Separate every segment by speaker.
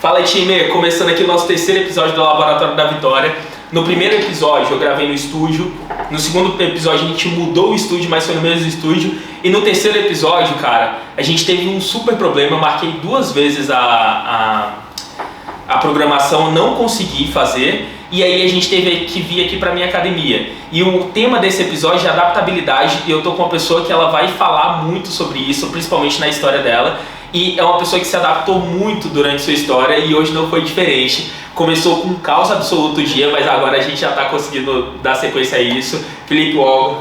Speaker 1: Fala aí, time, começando aqui o nosso terceiro episódio do Laboratório da Vitória. No primeiro episódio eu gravei no estúdio, no segundo episódio a gente mudou o estúdio, mas foi no mesmo estúdio. E no terceiro episódio, cara, a gente teve um super problema, eu marquei 2 vezes a programação, não consegui fazer. E aí a gente teve que vir aqui pra minha academia. E o tema desse episódio é adaptabilidade, e eu tô com uma pessoa que ela vai falar muito sobre isso, principalmente na história dela. E é uma pessoa que se adaptou muito durante sua história e hoje não foi diferente. Começou com um caos absoluto o dia, mas agora a gente já está conseguindo dar sequência a isso. Felipe Olga,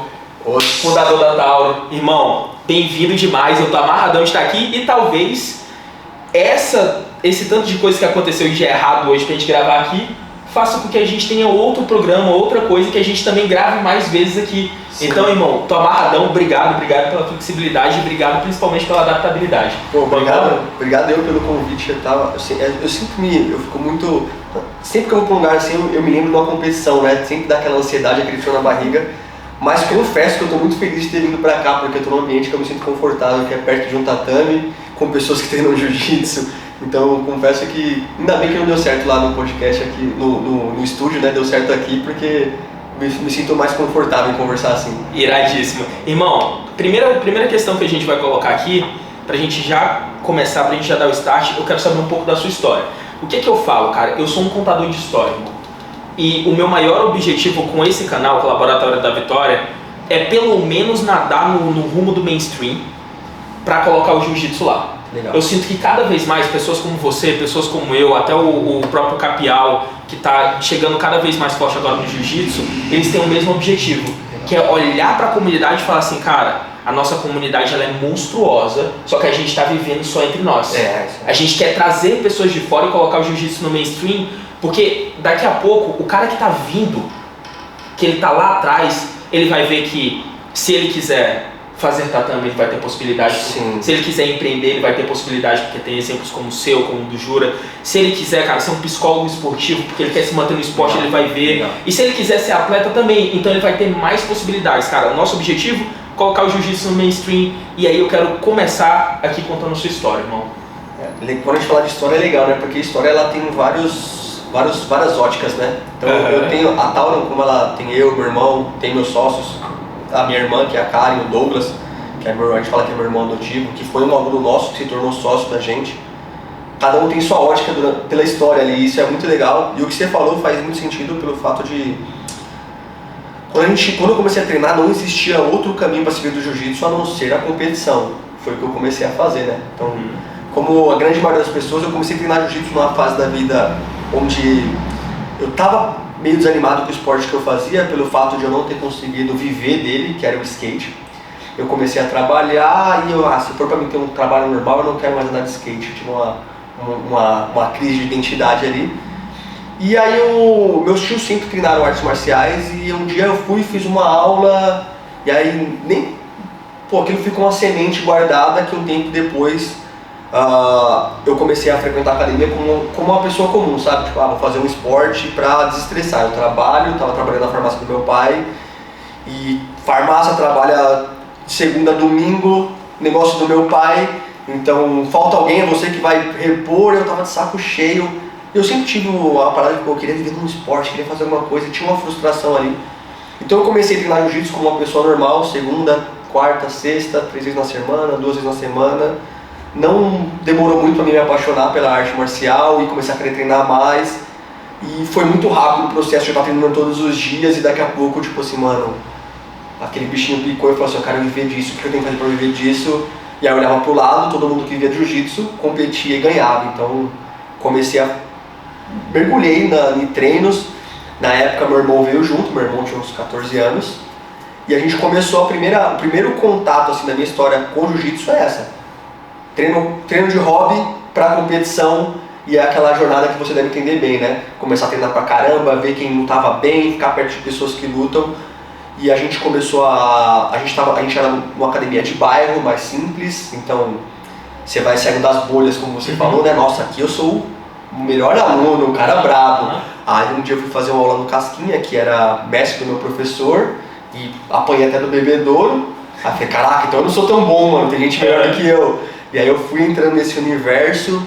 Speaker 1: fundador da Tauro. Irmão, bem-vindo demais, eu tô amarradão de estar aqui e talvez esse tanto de coisa que aconteceu de errado hoje pra gente gravar aqui faça com que a gente tenha outro programa, outra coisa que a gente também grave mais vezes aqui. Sim. Então, irmão, tô amarradão, obrigado pela flexibilidade e obrigado principalmente pela adaptabilidade.
Speaker 2: Pô, obrigado eu pelo convite. Eu fico muito... Sempre que eu vou pra um lugar assim, eu me lembro de uma competição, né? Sempre dá aquela ansiedade, aquele frio na barriga. Mas confesso que eu tô muito feliz de ter vindo pra cá, porque eu tô num ambiente que eu me sinto confortável, que é perto de um tatame, com pessoas que treinam jiu-jitsu. Então, eu confesso que ainda bem que não deu certo lá no podcast, aqui no estúdio, né? Deu certo aqui porque me sinto mais confortável em conversar assim.
Speaker 1: Iradíssimo. Irmão, primeira questão que a gente vai colocar aqui, pra gente já começar, pra gente já dar o start, eu quero saber um pouco da sua história. O que eu falo, cara? Eu sou um contador de história, irmão. E o meu maior objetivo com esse canal, com o Laboratório da Vitória, é pelo menos nadar no rumo do mainstream pra colocar o jiu-jitsu lá. Legal. Eu sinto que cada vez mais pessoas como você, pessoas como eu, até o próprio Capial, que está chegando cada vez mais forte agora no jiu-jitsu, eles têm o mesmo objetivo, que é olhar para a comunidade e falar assim, cara, a nossa comunidade ela é monstruosa, só que a gente está vivendo só entre nós. A gente quer trazer pessoas de fora e colocar o jiu-jitsu no mainstream, porque daqui a pouco o cara que está vindo, que ele está lá atrás, ele vai ver que se ele quiser fazer tatame, ele vai ter possibilidade.
Speaker 2: Sim.
Speaker 1: Se ele quiser empreender, ele vai ter possibilidade, porque tem exemplos como o seu, como o do Jura. Se ele quiser, cara, ser um psicólogo esportivo, porque ele quer se manter no esporte, ele vai ver. E se ele quiser ser atleta também, então ele vai ter mais possibilidades, cara. O nosso objetivo é colocar o jiu-jitsu no mainstream. E aí eu quero começar aqui contando a sua história, irmão.
Speaker 2: Quando a gente fala de história é legal, né? Porque a história ela tem várias óticas, né? Então eu tenho a Tauro, como ela tem eu, meu irmão, tem meus sócios, a minha irmã, que é a Karen, o Douglas, que é a gente fala que é meu irmão adotivo, que foi um aluno nosso que se tornou sócio da gente. Cada um tem sua ótica pela história ali, isso é muito legal. E o que você falou faz muito sentido pelo fato de... Quando eu comecei a treinar, não existia outro caminho para se ver do jiu-jitsu a não ser a competição. Foi o que eu comecei a fazer, né? Então, como a grande maioria das pessoas, eu comecei a treinar jiu-jitsu numa fase da vida onde eu tava meio desanimado com o esporte que eu fazia, pelo fato de eu não ter conseguido viver dele, que era o skate. Eu comecei a trabalhar e se for para mim ter um trabalho normal, eu não quero mais andar de skate. Eu tive uma crise de identidade ali. E aí meus tios sempre treinaram artes marciais e um dia eu fui e fiz uma aula e aí aquilo ficou uma semente guardada que um tempo depois eu comecei a frequentar a academia como uma pessoa comum, sabe? Tipo, vou fazer um esporte pra desestressar. Eu tava trabalhando na farmácia do meu pai e farmácia trabalha de segunda a domingo, negócio do meu pai, então falta alguém, é você que vai repor. Eu tava de saco cheio. Eu sempre tive a parada de eu queria viver num esporte, queria fazer alguma coisa, tinha uma frustração ali. Então eu comecei a treinar jiu-jitsu como uma pessoa normal, segunda, quarta, sexta, 3 vezes na semana, 2 vezes na semana. Não demorou muito para mim me apaixonar pela arte marcial e começar a querer treinar mais. E foi muito rápido o processo de eu estar treinando todos os dias e daqui a pouco, tipo assim, mano, aquele bichinho picou e falou assim, eu quero viver disso, o que eu tenho que fazer para viver disso? E aí eu olhava pro lado, todo mundo que vivia de jiu-jitsu competia e ganhava. Então mergulhei em treinos. Na época meu irmão veio junto, meu irmão tinha uns 14 anos. E a gente começou o primeiro contato assim, da minha história com jiu-jitsu é essa. Treino de hobby pra competição, e é aquela jornada que você deve entender bem, né? Começar a treinar pra caramba, ver quem lutava bem, ficar perto de pessoas que lutam. E a gente começou a gente era uma academia de bairro, mais simples, então você vai saindo das bolhas, como você falou, né? Nossa, aqui eu sou o melhor aluno, o cara brabo. Aí um dia eu fui fazer uma aula no Casquinha, que era mestre do meu professor, e apanhei até do bebedouro. Aí falei, caraca, então eu não sou tão bom, mano, tem gente melhor do que eu. E aí eu fui entrando nesse universo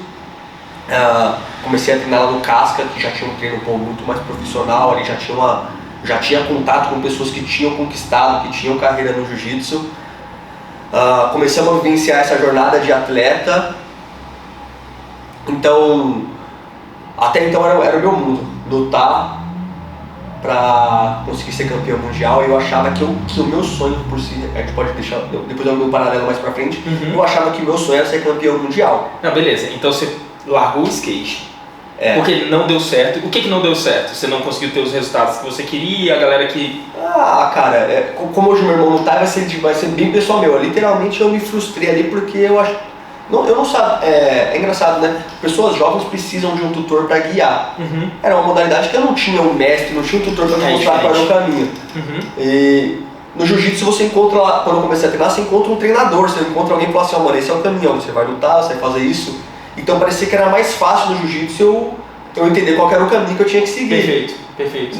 Speaker 2: Comecei a treinar lá no Casca, que já tinha um treino muito mais profissional, ali já tinha contato com pessoas que tinham conquistado, que tinham carreira no jiu-jitsu. Comecei a vivenciar essa jornada de atleta. Então, até então era o meu mundo, lutar para conseguir ser campeão mundial. E eu achava que o meu sonho por si, a gente pode deixar, depois eu vou um paralelo mais pra frente, eu achava que o meu sonho era ser campeão mundial.
Speaker 1: Não, beleza, então você largou o skate. Porque não deu certo. O que não deu certo? Você não conseguiu ter os resultados que você queria, a galera que...
Speaker 2: Cara, como hoje meu irmão não tá, vai ser bem pessoal meu. Literalmente eu me frustrei ali porque eu acho... eu não sabe, é engraçado, né? Pessoas jovens precisam de um tutor para guiar. Era uma modalidade que eu não tinha um mestre, não tinha um tutor para me mostrar qual era o caminho. E no jiu-jitsu você encontra lá, quando eu comecei a treinar, você encontra um treinador, você encontra alguém que fala assim, ó, mano, esse é o caminho, você vai lutar, você vai fazer isso. Então parecia que era mais fácil no jiu-jitsu eu entender qual era o caminho que eu tinha que seguir.
Speaker 1: Perfeito.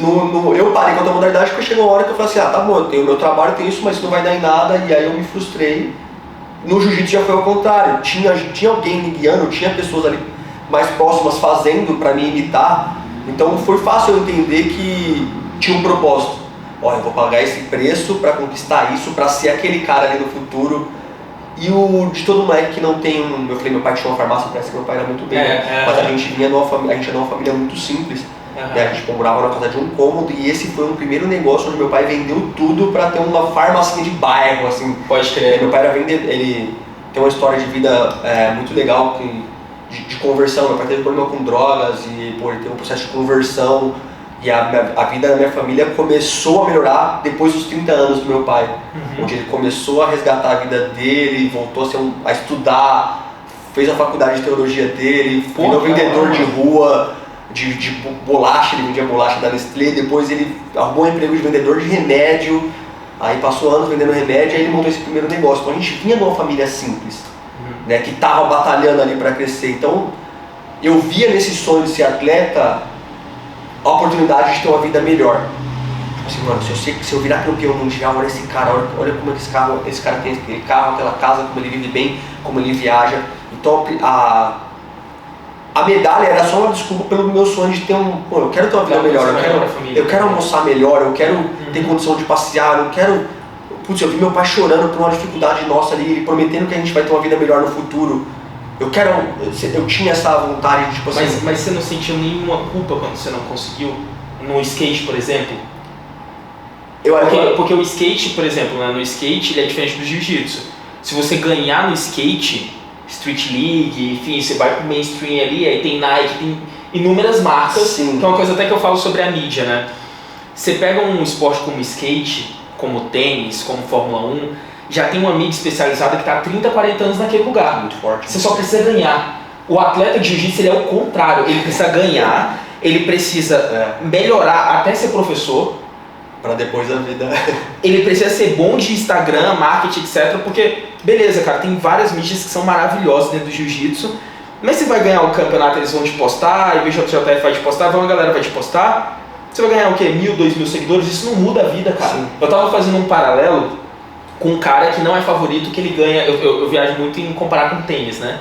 Speaker 2: Eu parei com a outra modalidade porque chegou uma hora que eu falei assim, tá bom, eu tenho o meu trabalho, tenho isso, mas isso não vai dar em nada, e aí eu me frustrei. No jiu-jitsu já foi ao contrário, tinha alguém me guiando, tinha pessoas ali mais próximas fazendo para me imitar, então foi fácil eu entender que tinha um propósito. Eu vou pagar esse preço para conquistar isso, para ser aquele cara ali no futuro. E de todo moleque que não tem eu falei, meu pai tinha uma farmácia, parece que meu pai era muito bem, mas a gente era de uma família muito simples. A gente morava na casa de um cômodo e esse foi um primeiro negócio onde meu pai vendeu tudo para ter uma farmácia de bairro, assim.
Speaker 1: Pode crer.
Speaker 2: Meu pai era vendedor, ele tem uma história de vida muito legal, de conversão. Meu pai teve problema com drogas e ele teve um processo de conversão. E a vida da minha família começou a melhorar depois dos 30 anos do meu pai, onde ele começou a resgatar a vida dele, voltou a estudar, fez a faculdade de teologia dele, virou vendedor de rua, de bolacha, ele vendia bolacha da Nestlé, depois ele arrumou um emprego de vendedor de remédio, aí passou anos vendendo remédio, aí ele montou esse primeiro negócio. Então a gente vinha de uma família simples, né, que estava batalhando ali para crescer. Então eu via nesse sonho de ser atleta a oportunidade de ter uma vida melhor. Assim, mano, se eu virar campeão mundial, olha esse cara, olha como esse cara tem aquele carro, aquela casa, como ele vive bem, como ele viaja. Então a medalha era só uma desculpa pelo meu sonho de ter eu quero ter uma vida melhor, eu quero almoçar melhor, eu quero ter condição de passear, eu vi meu pai chorando por uma dificuldade nossa ali, ele prometendo que a gente vai ter uma vida melhor no futuro. Eu tinha essa vontade de, tipo assim...
Speaker 1: Mas você não sentiu nenhuma culpa quando você não conseguiu? No skate, por exemplo? Porque o skate, por exemplo, né, no skate ele é diferente do jiu-jitsu. Se você ganhar no skate, Street League, enfim, você vai pro mainstream ali, aí tem Nike, tem inúmeras marcas.
Speaker 2: Sim.
Speaker 1: Que é uma coisa até que eu falo sobre a mídia, né? Você pega um esporte como skate, como tênis, como Fórmula 1... já tem uma mídia especializada que está há 30, 40 anos naquele lugar.
Speaker 2: Muito forte.
Speaker 1: Você só precisa ganhar. O atleta de jiu-jitsu ele é o contrário. Ele precisa ganhar, ele precisa melhorar até ser professor.
Speaker 2: Para depois da vida.
Speaker 1: Ele precisa ser bom de Instagram, marketing, etc. Porque, beleza, cara, tem várias mídias que são maravilhosas dentro do jiu-jitsu. Mas você vai ganhar o campeonato, eles vão te postar, e o BJJF vai te postar, uma galera vai te postar. Você vai ganhar o quê? 1.000, 2.000 seguidores? Isso não muda a vida, cara. Sim. Eu tava fazendo um paralelo com um cara que não é favorito, que ele ganha, eu viajo muito em comparar com tênis, né?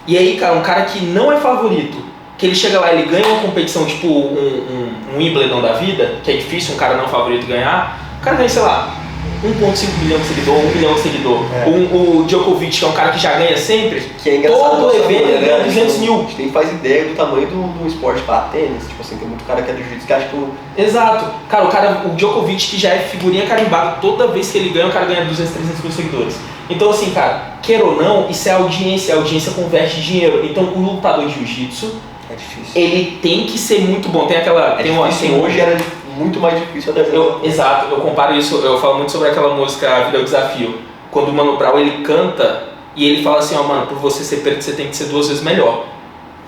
Speaker 1: E aí, cara, um cara que não é favorito, que ele chega lá e ele ganha uma competição tipo um Wimbledon da vida, que é difícil um cara não favorito ganhar, o cara ganha, sei lá, 1,5 milhão de seguidor, 1 milhão de seguidor. O Djokovic, que é um cara que já ganha sempre,
Speaker 2: que é engraçado,
Speaker 1: todo evento ele ganha 200 mil.
Speaker 2: A gente nem faz ideia do tamanho do esporte para tênis, tipo assim, tem muito cara que é do jiu-jitsu que acha que
Speaker 1: Exato. Cara, o Djokovic, que já é figurinha carimbada, toda vez que ele ganha, o cara ganha 200, 300 mil seguidores. Então assim, cara, queira ou não, isso é audiência, a audiência converte dinheiro. Então o lutador de jiu-jitsu,
Speaker 2: é difícil.
Speaker 1: Ele tem que ser muito bom. Tem aquela...
Speaker 2: hoje era muito mais difícil até.
Speaker 1: Exato, eu comparo isso, eu falo muito sobre aquela música A Vida é o Desafio. Quando o Mano Brown ele canta e ele fala assim, mano, por você ser preto você tem que ser 2 vezes melhor.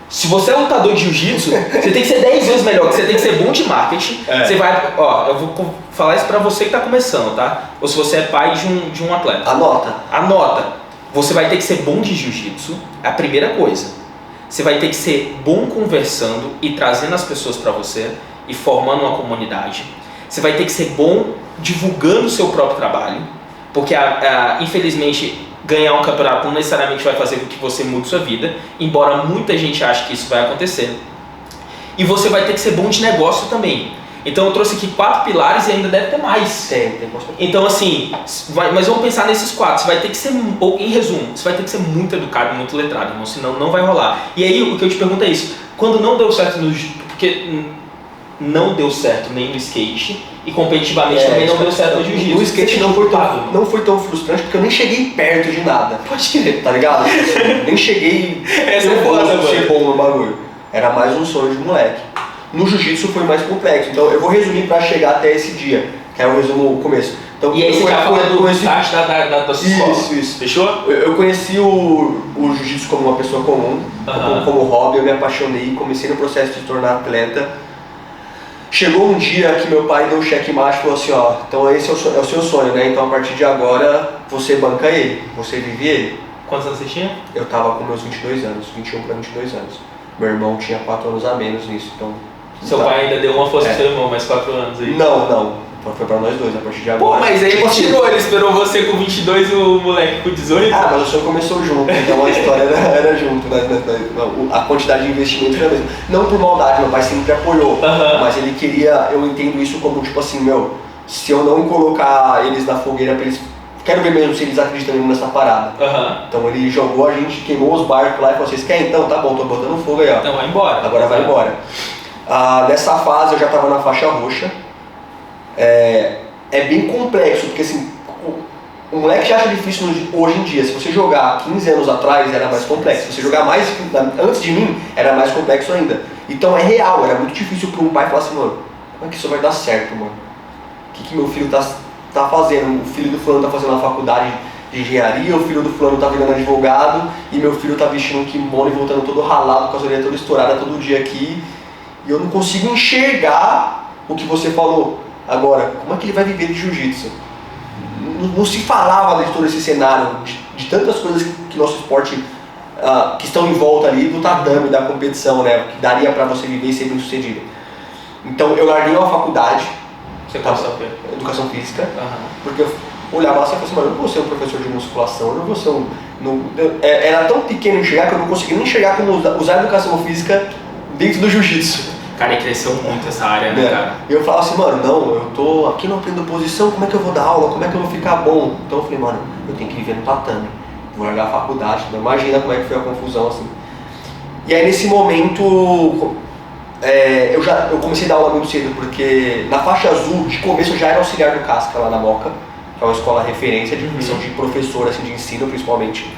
Speaker 1: Se você é lutador de jiu-jitsu, você tem que ser 10 vezes melhor, você tem que ser bom de marketing. Você vai, eu vou falar isso pra você que tá começando, tá? Ou se você é pai de um atleta. Anota. Você vai ter que ser bom de jiu-jitsu, é a primeira coisa. Você vai ter que ser bom conversando e trazendo as pessoas pra você e formando uma comunidade. Você vai ter que ser bom divulgando o seu próprio trabalho, porque infelizmente ganhar um campeonato não necessariamente vai fazer com que você mude sua vida, embora muita gente ache que isso vai acontecer. E você vai ter que ser bom de negócio também. Então eu trouxe aqui 4 pilares e ainda deve ter mais.
Speaker 2: Tem bastante.
Speaker 1: Então assim, mas vamos pensar nesses 4. Você vai ter que ser, ou em resumo, você vai ter que ser muito educado e muito letrado, irmão, senão não vai rolar. E aí o que eu te pergunto é isso, quando não deu certo porque não deu certo nem no skate e competitivamente também não deu certo no jiu-jitsu.
Speaker 2: No skate não foi tão frustrante porque eu nem cheguei perto de nada.
Speaker 1: Pode crer.
Speaker 2: Tá ligado? Nem cheguei ser bom no bagulho. Era mais um sonho de moleque. No jiu-jitsu foi mais complexo, então eu vou resumir para chegar até esse dia, que é o resumo o começo. Então,
Speaker 1: e aí você já falou do start da sua escola.
Speaker 2: Isso.
Speaker 1: Fechou?
Speaker 2: Eu conheci o jiu-jitsu como uma pessoa comum, como hobby, eu me apaixonei, comecei no processo de se tornar atleta. Chegou um dia que meu pai deu um checkmate e falou assim, ó, então esse é o seu sonho, né? Então a partir de agora você banca ele, você vive ele.
Speaker 1: Quantos anos você tinha?
Speaker 2: Eu tava com meus 22 anos, 21 para 22 anos. Meu irmão tinha 4 anos a menos nisso, então...
Speaker 1: Seu pai ainda deu uma força pro seu irmão, mais 4 anos aí?
Speaker 2: Não. Foi pra nós dois, a partir de agora.
Speaker 1: Pô, mas aí ele tirou, ele esperou você com 22 e o moleque com 18?
Speaker 2: Ah, mas o senhor começou junto, então a história era junto, né? A quantidade de investimento era a mesma. Não por maldade, meu pai sempre apoiou, mas ele queria, eu entendo isso como tipo assim, se eu não colocar eles na fogueira pra eles... Quero ver mesmo se eles acreditam mesmo nessa parada. Então ele jogou a gente, queimou os barcos lá e falou, vocês querem? Então tá bom, tô botando fogo aí, ó.
Speaker 1: Então vai embora.
Speaker 2: Agora vai embora. Nessa fase eu já tava na faixa roxa. É bem complexo, porque assim, o moleque já acha difícil hoje em dia. Se você jogar 15 anos atrás era mais complexo. Se você jogar mais antes de mim, era mais complexo ainda. Então é real, era muito difícil para um pai falar assim, mano, como é que isso vai dar certo, mano? O que meu filho tá fazendo? O filho do fulano tá fazendo uma faculdade de engenharia, o filho do fulano tá virando advogado e meu filho tá vestindo um kimono e voltando todo ralado, com a orelha toda estourada todo dia aqui. E eu não consigo enxergar o que você falou. Agora, como é que ele vai viver de jiu-jitsu? Não se falava de todo esse cenário, de tantas coisas que nosso esporte, que estão em volta ali do tatame, da competição, né? Que daria pra você viver e ser bem sucedido. Então eu larguei uma faculdade, educação física, porque eu olhava lá e falava assim, mano, eu não vou ser um professor de musculação, eu não vou ser era tão pequeno enxergar que eu não conseguia nem enxergar como usar a educação física dentro do jiu-jitsu.
Speaker 1: Cara, e cresceu muito essa área, né, cara?
Speaker 2: E eu falava assim, mano, não, eu tô aqui não aprendo posição, como é que eu vou dar aula, como é que eu vou ficar bom? Então eu falei, mano, eu tenho que viver no tatame, vou largar a faculdade, não imagina como é que foi a confusão, assim. E aí nesse momento, eu comecei a dar aula muito cedo, porque na faixa azul, de começo eu já era auxiliar do Casca lá na Moca, que é uma escola referência de missão de professor, assim, de ensino principalmente.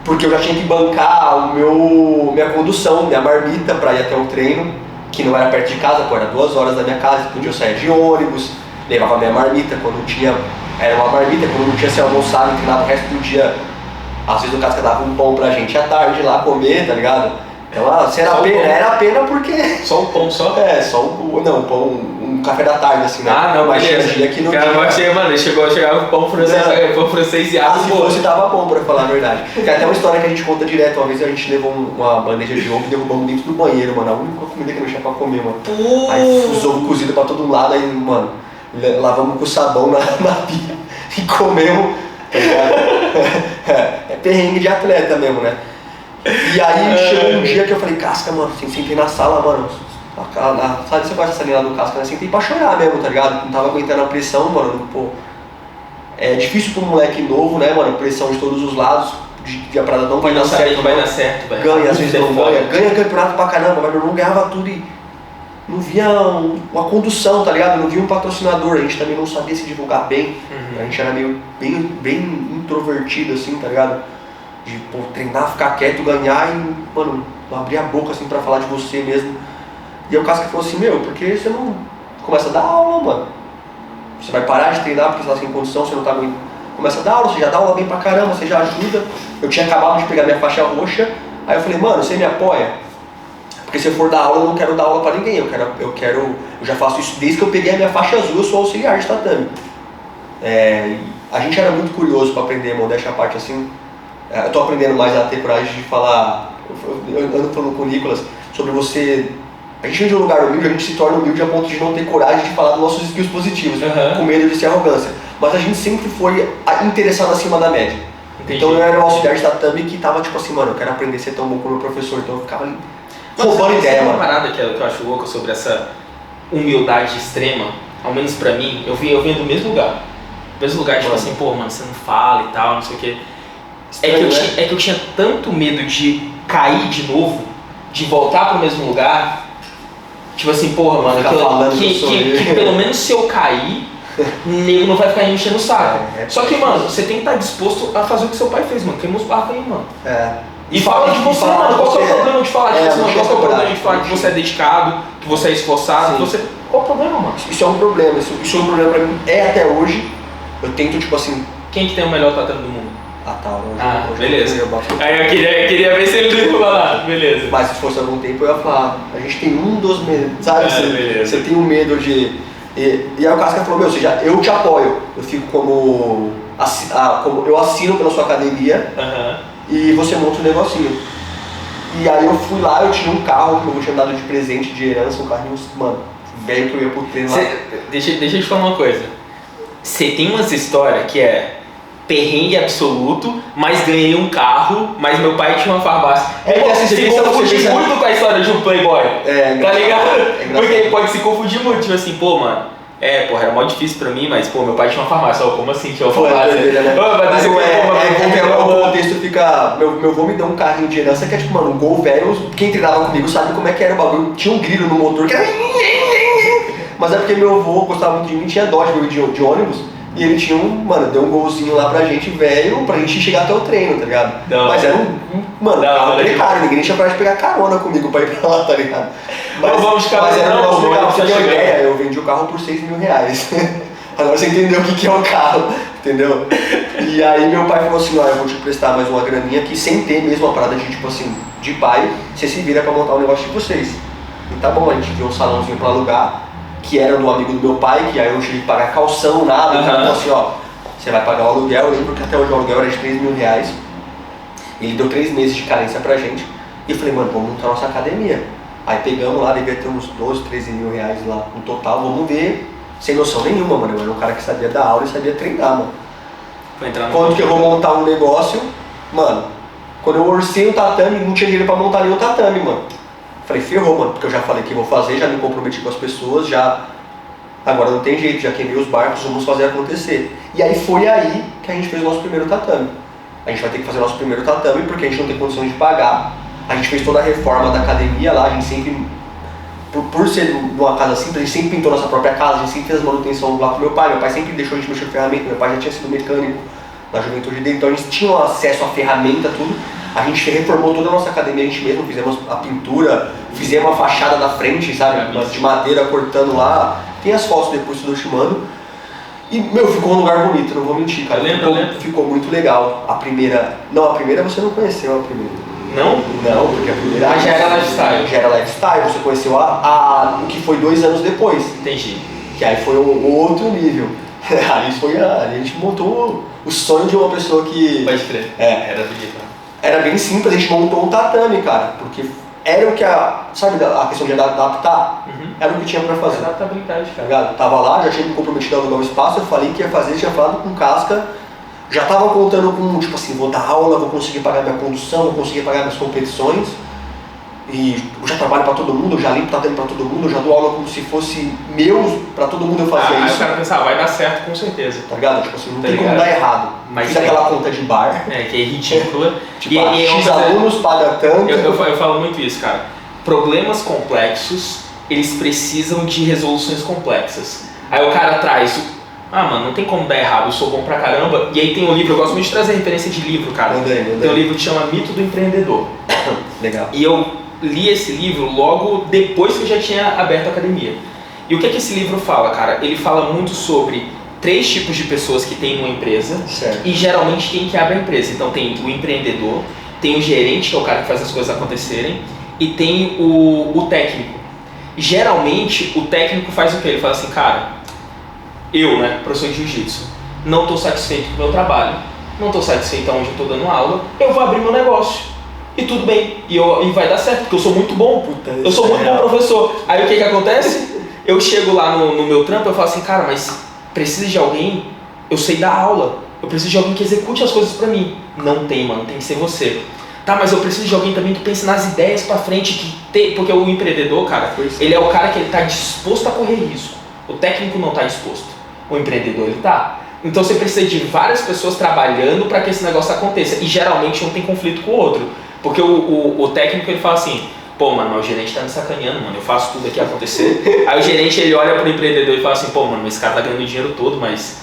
Speaker 2: Porque eu já tinha que bancar minha condução, minha marmita para ir até o treino, que não era perto de casa, pô, era 2 horas da minha casa, podia eu sair de ônibus, levava minha marmita, quando tinha, era uma marmita, quando não tinha se almoçado, treinava o resto do dia, às vezes o Casca dava um pão pra gente à tarde lá comer, tá ligado? Então, se era pena porque...
Speaker 1: Só o pão, só?
Speaker 2: Só o pão, um café da tarde, assim, né?
Speaker 1: Ah, não,
Speaker 2: mas
Speaker 1: beleza.
Speaker 2: Tinha que não
Speaker 1: cara, mano, chegava com pão francês e água.
Speaker 2: Se fosse, tava bom, pra falar a verdade. Tem até uma história que a gente conta direto. Uma vez a gente levou uma bandeja de ovo e derrubamos dentro do banheiro, mano. A única comida que não tinha pra comer, mano. Aí os ovos cozidos pra todo lado, aí, mano, lavamos com sabão na pia e comemos. Tá ligado? É perrengue de atleta mesmo, né? E aí chegou um dia que eu falei, Casca, mano, sentei na sala, mano. Sabe, você gosta dessa linha do Casca, né? Sentei pra chorar mesmo, tá ligado? Não tava aguentando a pressão, mano. Pô, é difícil pra um moleque novo, né, mano? Pressão de todos os lados. A parada não vai dar certo.
Speaker 1: Não vai dar certo, velho.
Speaker 2: Ganha, às vezes não ganha. Ganha campeonato pra caramba, mas meu irmão ganhava tudo e não via uma condução, tá ligado? Não via um patrocinador. A gente também não sabia se divulgar bem. A gente era meio bem introvertido, assim, tá ligado? De treinar, ficar quieto, ganhar e, mano, não abrir a boca assim pra falar de você mesmo. E aí o Casca falou assim, por que você não começa a dar aula, mano? Você vai parar de treinar porque você tá sem condição, você não tá aguentando. Começa a dar aula, você já dá aula bem pra caramba, você já ajuda. Eu tinha acabado de pegar minha faixa roxa, aí eu falei, mano, você me apoia? Porque se eu for dar aula, eu não quero dar aula pra ninguém, eu já faço isso desde que eu peguei a minha faixa azul, eu sou auxiliar de tatame. A gente era muito curioso pra aprender, modéstia à parte assim. Eu tô aprendendo mais a ter coragem de falar, eu ando falando com o Nicolas, sobre você... A gente vem de um lugar humilde, a gente se torna humilde a ponto de não ter coragem de falar dos nossos skills positivos, com medo de ser arrogância. mas a gente sempre foi interessado acima da média.
Speaker 1: Entendi.
Speaker 2: Então eu era o auxiliar de tatame que tava tipo assim, mano, eu quero aprender a ser tão bom como o meu professor, então eu ficava ali roubando ideia,
Speaker 1: Uma
Speaker 2: mano.
Speaker 1: parada que eu acho louca sobre essa humildade extrema, ao menos pra mim, eu venho do mesmo lugar. Mesmo lugar, tipo assim, pô, mano, você não fala e tal, não sei o quê. É que eu tinha tanto medo de cair de novo, de voltar pro mesmo lugar, tipo assim, porra, mano, que pelo menos se eu cair, o nego não vai ficar enchendo o saco. Só que, mano, você tem que estar disposto a fazer o que seu pai fez, mano, queima os barcos aí, mano. E fala de você, mano, qual que é o problema de falar disso, mano? Qual que é o problema de falar que você é dedicado, que você é esforçado, que você... Qual o problema, mano?
Speaker 2: Isso é um problema, isso é um problema pra mim, até hoje, eu tento, tipo assim...
Speaker 1: Quem que tem o melhor tatame do mundo?
Speaker 2: Hoje
Speaker 1: beleza. Aí eu queria ver se ele não ia falar, beleza.
Speaker 2: Mas se fosse algum tempo eu ia falar, a gente tem um dos medos, sabe? Você tem um medo de... E aí o Casca falou, eu te apoio, eu fico como eu assino pela sua academia e você monta um negocinho. E aí eu fui lá, eu tinha um carro que eu tinha dado de presente, de herança, um carrinho, mano, velho que eu ia pro treino lá.
Speaker 1: Deixa eu te falar uma coisa, você tem umas histórias que é perrengue absoluto, mas ganhei um carro, mas meu pai tinha uma farmácia. Se confunde muito com a história de um playboy, tá ligado? Porque pode se confundir muito, tipo assim, pô, mano, porra, era mó difícil pra mim, mas, pô, meu pai tinha uma farmácia, como assim tinha uma farmácia?
Speaker 2: O contexto fica, meu avô me deu um carrinho de herança que é tipo, mano, um Gol velho, quem treinava comigo sabe como é que era o bagulho, tinha um grilo no motor que era... Mas é porque meu avô gostava muito de mim, tinha dó de ônibus, e ele tinha deu um golzinho lá pra gente, velho, pra gente chegar até o treino, tá ligado? Mas era carro precário, ninguém tinha coragem de pegar carona comigo pra ir pra lá, tá ligado? Mas era um negócio legal, pra você ter uma ideia, eu vendi o carro por R$6 mil. Agora você entendeu o que é o carro, entendeu? E aí meu pai falou assim, eu vou te prestar mais uma graninha aqui, sem ter mesmo a parada de, tipo assim, de pai, você se vira pra montar um negócio de vocês. E tá bom, a gente viu um salãozinho pra alugar, que era do amigo do meu pai, que aí eu não tive que pagar calção, nada, o cara falou assim, você vai pagar o aluguel, eu lembro que até hoje o aluguel era de R$3 mil, ele deu 3 meses de carência pra gente, e eu falei, mano, vamos montar nossa academia. Aí pegamos lá, devia ter uns 12, 13 mil reais lá no total, vamos ver, sem noção nenhuma, mano, eu era um cara que sabia dar aula e sabia treinar, mano. Quando que eu vou montar um negócio, mano, quando eu orcei o tatame, não tinha dinheiro pra montar nenhum tatame, mano. Falei, ferrou, mano, porque eu já falei que vou fazer, já me comprometi com as pessoas, agora não tem jeito, já queimei os barcos, vamos fazer acontecer. E aí foi aí que a gente fez o nosso primeiro tatame. A gente vai ter que fazer o nosso primeiro tatame porque a gente não tem condições de pagar. A gente fez toda a reforma da academia lá, a gente sempre, por ser numa casa simples, a gente sempre pintou nossa própria casa, a gente sempre fez a manutenção lá com meu pai sempre deixou a gente mexer com ferramenta, meu pai já tinha sido mecânico na juventude dele, então a gente tinha acesso à ferramenta, tudo. A gente reformou toda a nossa academia a gente mesmo, fizemos a pintura, fizemos a fachada da frente, sabe, de madeira cortando lá. Tem as fotos depois que eu te mando. E, ficou um lugar bonito, não vou mentir, cara. Ficou muito legal. A primeira você não conheceu a primeira.
Speaker 1: Não?
Speaker 2: Não, porque a primeira...
Speaker 1: Mas já era lifestyle.
Speaker 2: Já era lifestyle, você conheceu o que foi 2 anos depois.
Speaker 1: Entendi.
Speaker 2: Que aí foi o outro nível. Aí a gente montou o sonho de uma pessoa que...
Speaker 1: Pode crer. Era bonito.
Speaker 2: Era bem simples, a gente montou um tatame, cara, porque era o que sabe a questão de adaptar? Era o que tinha pra fazer.
Speaker 1: Adaptabilidade, cara.
Speaker 2: Ligado? Tava lá, já tinha me comprometido a alugar um espaço, eu falei que ia fazer, tinha falado com Casca, já tava contando com, tipo assim, vou dar aula, vou conseguir pagar minha condução, vou conseguir pagar minhas competições, e eu já trabalho pra todo mundo, eu já limpo tatame pra todo mundo, eu já dou aula como se fosse meu, pra todo mundo eu fazia isso.
Speaker 1: Aí o cara pensa, vai dar certo com certeza.
Speaker 2: Tá ligado? Tipo assim, não tem como dar errado.
Speaker 1: Mas
Speaker 2: fiz aquela conta de bar.
Speaker 1: Que é ridícula.
Speaker 2: Tipo, X alunos paga tanto.
Speaker 1: Eu falo muito isso, cara. Problemas complexos, eles precisam de resoluções complexas. Aí o cara traz, mano, não tem como dar errado, eu sou bom pra caramba. E aí tem um livro, eu gosto muito de trazer referência de livro, cara. Tem um livro que chama Mito do Empreendedor.
Speaker 2: Legal.
Speaker 1: E eu li esse livro logo depois que eu já tinha aberto a academia. E o que esse livro fala, cara? Ele fala muito sobre 3 tipos de pessoas que tem uma empresa.
Speaker 2: Certo.
Speaker 1: E geralmente quem que abre a empresa. Então tem o empreendedor, tem o gerente, que é o cara que faz as coisas acontecerem, e tem o técnico. Geralmente o técnico faz o quê? Ele fala assim, cara, professor de jiu-jitsu, não estou satisfeito com o meu trabalho, não estou satisfeito onde eu estou dando aula, eu vou abrir meu negócio. E tudo bem, e vai dar certo, porque eu sou muito bom, eu sou muito bom professor. Aí o que acontece? Eu chego lá no meu trampo e eu falo assim, cara, mas precisa de alguém eu sei dar aula, eu preciso de alguém que execute as coisas pra mim. Não tem, mano, tem que ser você. Tá, mas eu preciso de alguém também que pense nas ideias pra frente, porque o empreendedor, cara, ele é o cara que ele tá disposto a correr risco. O técnico não tá disposto, o empreendedor ele tá. Então você precisa de várias pessoas trabalhando para que esse negócio aconteça. E geralmente um tem conflito com o outro. Porque o técnico ele fala assim, pô, mano, o gerente tá me sacaneando, mano, eu faço tudo aqui acontecer. Aí o gerente ele olha pro empreendedor e fala assim, pô, mano, esse cara tá ganhando dinheiro todo, mas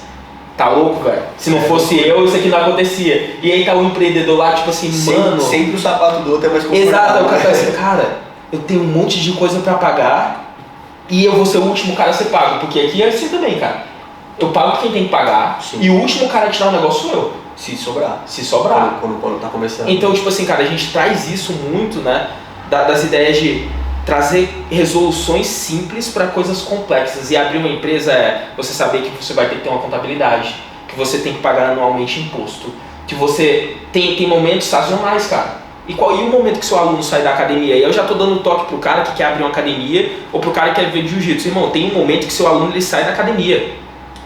Speaker 1: tá louco, velho? Se não fosse eu, isso aqui não acontecia. E aí tá o empreendedor lá, tipo assim, mano...
Speaker 2: Sempre o sapato do outro é mais confortável.
Speaker 1: Exato, aí o cara tá assim, cara, eu tenho um monte de coisa pra pagar e eu vou ser o último cara a ser pago. Porque aqui é assim também, cara. Eu pago quem tem que pagar. Sim. E o último cara a tirar o negócio sou eu.
Speaker 2: Se sobrar.
Speaker 1: Se sobrar.
Speaker 2: Quando tá começando.
Speaker 1: Então, tipo assim, cara, a gente traz isso muito, né? Das ideias de trazer resoluções simples para coisas complexas. E abrir uma empresa é você saber que você vai ter que ter uma contabilidade, que você tem que pagar anualmente imposto, que você tem momentos sazonais, cara. E o momento que seu aluno sai da academia? E eu já tô dando um toque pro cara que quer abrir uma academia ou pro cara que quer ver de jiu-jitsu. Irmão, tem um momento que seu aluno ele sai da academia.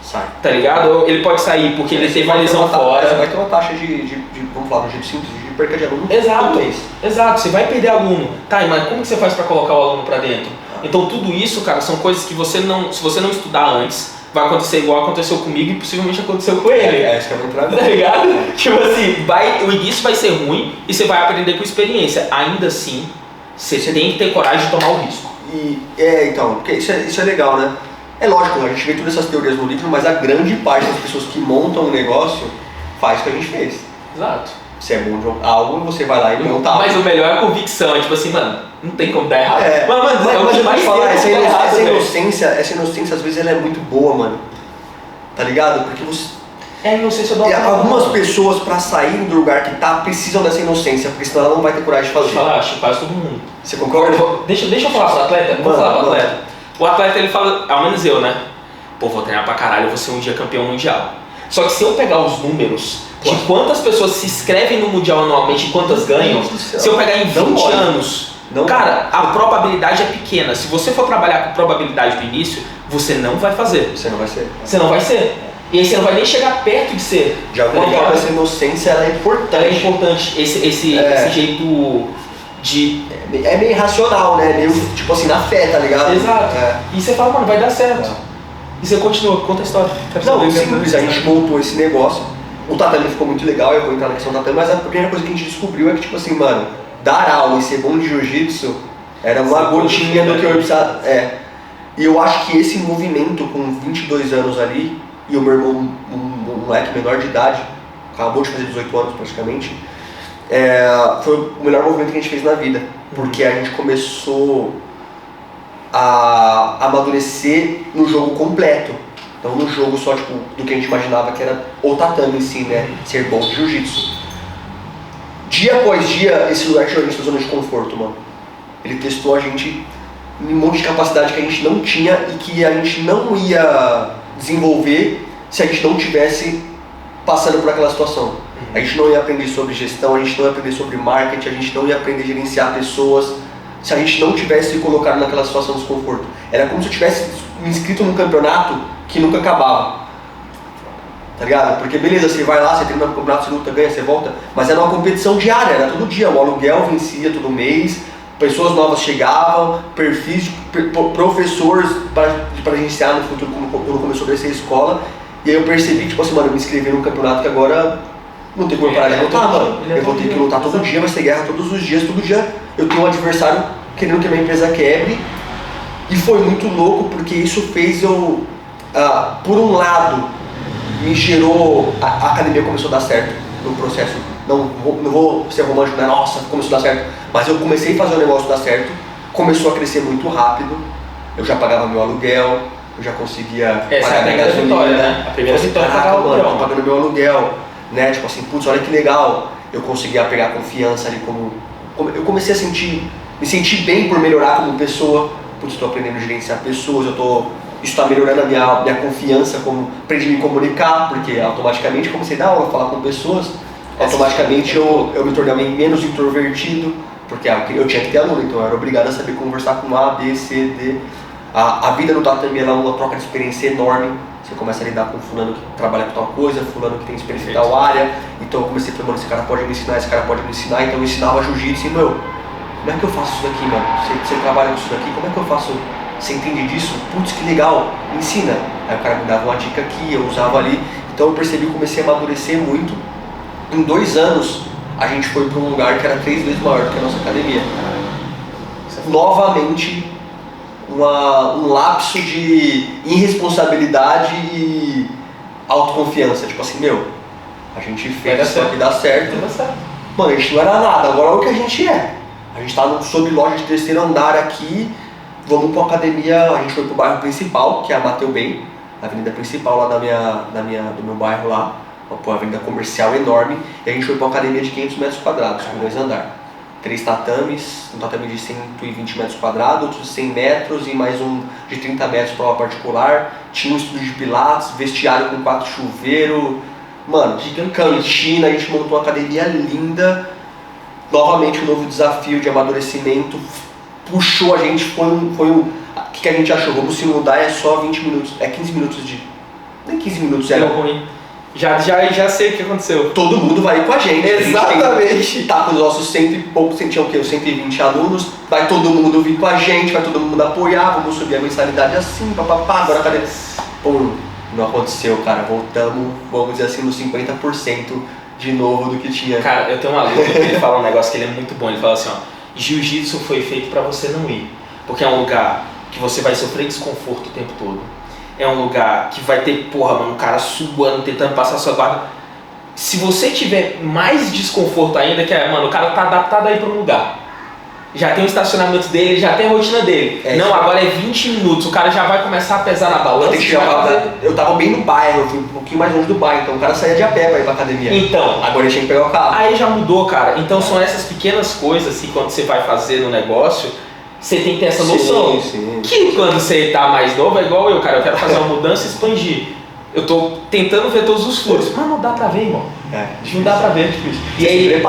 Speaker 2: Sai.
Speaker 1: Tá ligado? Ele pode sair porque ele teve uma lesão fora.
Speaker 2: Você vai ter uma taxa de vamos falar, no jiu-jitsu, de perca de aluno.
Speaker 1: Exato, exato. Você vai perder aluno. Tá, mas como que você faz para colocar o aluno para dentro? Então tudo isso, cara, são coisas que você não, se você não estudar antes, vai acontecer igual aconteceu comigo e possivelmente aconteceu com ele.
Speaker 2: Isso que eu vou entrar.
Speaker 1: Tá ligado? Tipo assim, o início vai ser ruim e você vai aprender com experiência. Ainda assim, você tem que ter coragem de tomar o risco.
Speaker 2: Então, porque isso é legal, né? É lógico, a gente vê todas essas teorias no livro, mas a grande parte das pessoas que montam um negócio faz o que a gente fez.
Speaker 1: Exato.
Speaker 2: Se é bom de algo, você vai lá e monta algo.
Speaker 1: Mas o melhor é a convicção, é tipo assim, mano, não tem como dar errado.
Speaker 2: Mas eu vou te falar, essa inocência às vezes ela é muito boa, mano. Tá ligado? Porque você...
Speaker 1: É a inocência do
Speaker 2: algumas pessoas pra sair do lugar que tá precisam dessa inocência, porque senão ela não vai ter coragem de fazer.
Speaker 1: Deixa eu falar, acho que quase todo mundo.
Speaker 2: Você concorda?
Speaker 1: Deixa eu falar pro atleta, vou falar pro atleta. O atleta ele fala, ao menos eu, né? Pô, vou treinar pra caralho, eu vou ser um dia campeão mundial. Só que se eu pegar os números de quantas pessoas se inscrevem no mundial anualmente e quantas ganham, se eu pegar em 20 anos, cara, a probabilidade é pequena. Se você for trabalhar com probabilidade do início, você não vai fazer.
Speaker 2: Você não vai ser.
Speaker 1: Você não vai ser. E aí você não vai nem chegar perto de ser.
Speaker 2: De alguma forma essa inocência ela é importante.
Speaker 1: Ela é importante, esse jeito de...
Speaker 2: É meio irracional, né? Meio tipo assim, na fé, tá ligado?
Speaker 1: Exato. E você fala, mano, vai dar certo. E você continua, conta a história.
Speaker 2: Não, simples, a gente montou esse negócio. O tatame ficou muito legal, eu vou entrar na questão do tatame, mas a primeira coisa que a gente descobriu é que, tipo assim, mano, dar aula e ser bom de jiu-jitsu era uma gotinha do que eu precisava. E eu acho que esse movimento com 22 anos ali, e o meu irmão, um moleque menor de idade, acabou de fazer 18 anos praticamente, foi o melhor movimento que a gente fez na vida, porque a gente começou a amadurecer no jogo completo, não no jogo só tipo, do que a gente imaginava que era o tatame em si, né, ser bom de jiu-jitsu. Dia após dia, esse lugar tirou a gente da zona de conforto, mano. Ele testou a gente em um monte de capacidade que a gente não tinha e que a gente não ia desenvolver se a gente não tivesse passando por aquela situação. A gente não ia aprender sobre gestão, a gente não ia aprender sobre marketing, a gente não ia aprender a gerenciar pessoas se a gente não tivesse se colocado naquela situação de desconforto. Era como se eu tivesse me inscrito num campeonato que nunca acabava. Tá ligado? Porque beleza, você vai lá, você treina no campeonato, você luta, ganha, você volta, mas era uma competição diária, era todo dia. O aluguel vencia todo mês, pessoas novas chegavam, perfis de professores para gerenciar no futuro quando começou a descer a escola. E aí eu percebi, tipo assim, mano, eu me inscrevi num campeonato que agora não tem como parar de lutar, mano. Eu vou ter que lutar todo dia, vai ter guerra todos os dias, todo dia eu tenho um adversário querendo que a minha empresa quebre. E foi muito louco porque isso fez eu, por um lado, me gerou, a academia começou a dar certo no processo. Não vou ser romântico, né? Nossa, começou a dar certo. Mas eu comecei a fazer o negócio dar certo, começou a crescer muito rápido, eu já pagava meu aluguel, eu já conseguia pagar minha gasolina,
Speaker 1: né? A primeira vitória é pagar o aluguel.
Speaker 2: Mano, pagando meu aluguel, né? Tipo assim, putz, olha que legal. Eu conseguia pegar confiança ali eu comecei a me sentir bem por melhorar como pessoa. Putz, estou aprendendo a gerenciar pessoas, isso está melhorando a minha confiança, aprendi a me comunicar, porque automaticamente comecei a dar aula, falar com pessoas, automaticamente eu me tornei menos introvertido, porque eu tinha que ter aluno, então eu era obrigado a saber conversar com A, B, C, D. A vida no tatame é uma troca de experiência enorme, Você começa a lidar com fulano que trabalha com tal coisa, fulano que tem experiência em tal área. Então eu comecei a falar, mano, esse cara pode me ensinar, esse cara pode me ensinar. Então eu ensinava jiu-jitsu e, meu, como é que eu faço isso daqui, mano? Você trabalha com isso daqui, como é que eu faço? Você entende disso? Putz, que legal, me ensina. Aí o cara me dava uma dica aqui, eu usava ali. Então eu percebi que comecei a amadurecer muito. Em 2 anos, a gente foi para um lugar que era 3 vezes maior do que a nossa academia. Novamente, um lapso de irresponsabilidade e autoconfiança. Tipo assim, meu, a gente fez isso aqui dar certo. Mano, a gente não era nada, agora é o que a gente é. A gente tá sob loja de 3º andar aqui, vamos pra academia, a gente foi pro bairro principal, que é a Mateu Bem, a avenida principal lá do meu bairro lá, uma avenida comercial enorme, e a gente foi pra uma academia de 500 metros quadrados, com 2 andares. 3 tatames, um tatame de 120 metros quadrados, outro de 100 metros e mais um de 30 metros para aula particular. Tinha um estúdio de pilates, vestiário com 4 chuveiros, mano, cantina, a gente montou uma academia linda. Novamente um novo desafio de amadurecimento, puxou a gente, o que a gente achou? Vamos se mudar, é só 20 minutos, é 15 minutos de... Nem 15 minutos era.
Speaker 1: Ruim. Já sei o que aconteceu.
Speaker 2: Todo mundo vai ir com a gente.
Speaker 1: Exatamente.
Speaker 2: A gente tá com os nossos 100 e poucos, tinha o quê? Os 120 alunos, vai todo mundo vir com a gente, vai todo mundo apoiar, vamos subir a mensalidade assim, papapá, agora cadê? Pum, não aconteceu, cara, voltamos, vamos dizer assim, nos 50% de novo do que tinha.
Speaker 1: Cara, eu tenho um aluno que ele fala um negócio que ele é muito bom, ele fala assim, ó, jiu-jitsu foi feito pra você não ir, porque é um lugar que você vai sofrer desconforto o tempo todo. É um lugar que vai ter, um cara suando, tentando passar a sua guarda. Se você tiver mais desconforto ainda, que é, o cara tá adaptado aí para um lugar. Já tem o estacionamento dele, já tem a rotina dele. Agora é 20 minutos, o cara já vai começar a pesar na balança.
Speaker 2: Eu tava bem no bairro, eu fui um pouquinho mais longe do bairro, então o cara saía de a pé pra ir pra academia.
Speaker 1: Então,
Speaker 2: agora ele tinha que pegar o carro.
Speaker 1: Aí já mudou, cara. Então são essas pequenas coisas que quando você vai fazer no negócio, você tem que ter essa noção.
Speaker 2: Sim.
Speaker 1: Que quando você tá mais novo é igual eu, cara. Eu quero fazer uma mudança e expandir. Eu tô tentando ver todos os furos, mas não dá pra ver, irmão. Não dá pra ver, é difícil.
Speaker 2: E aí,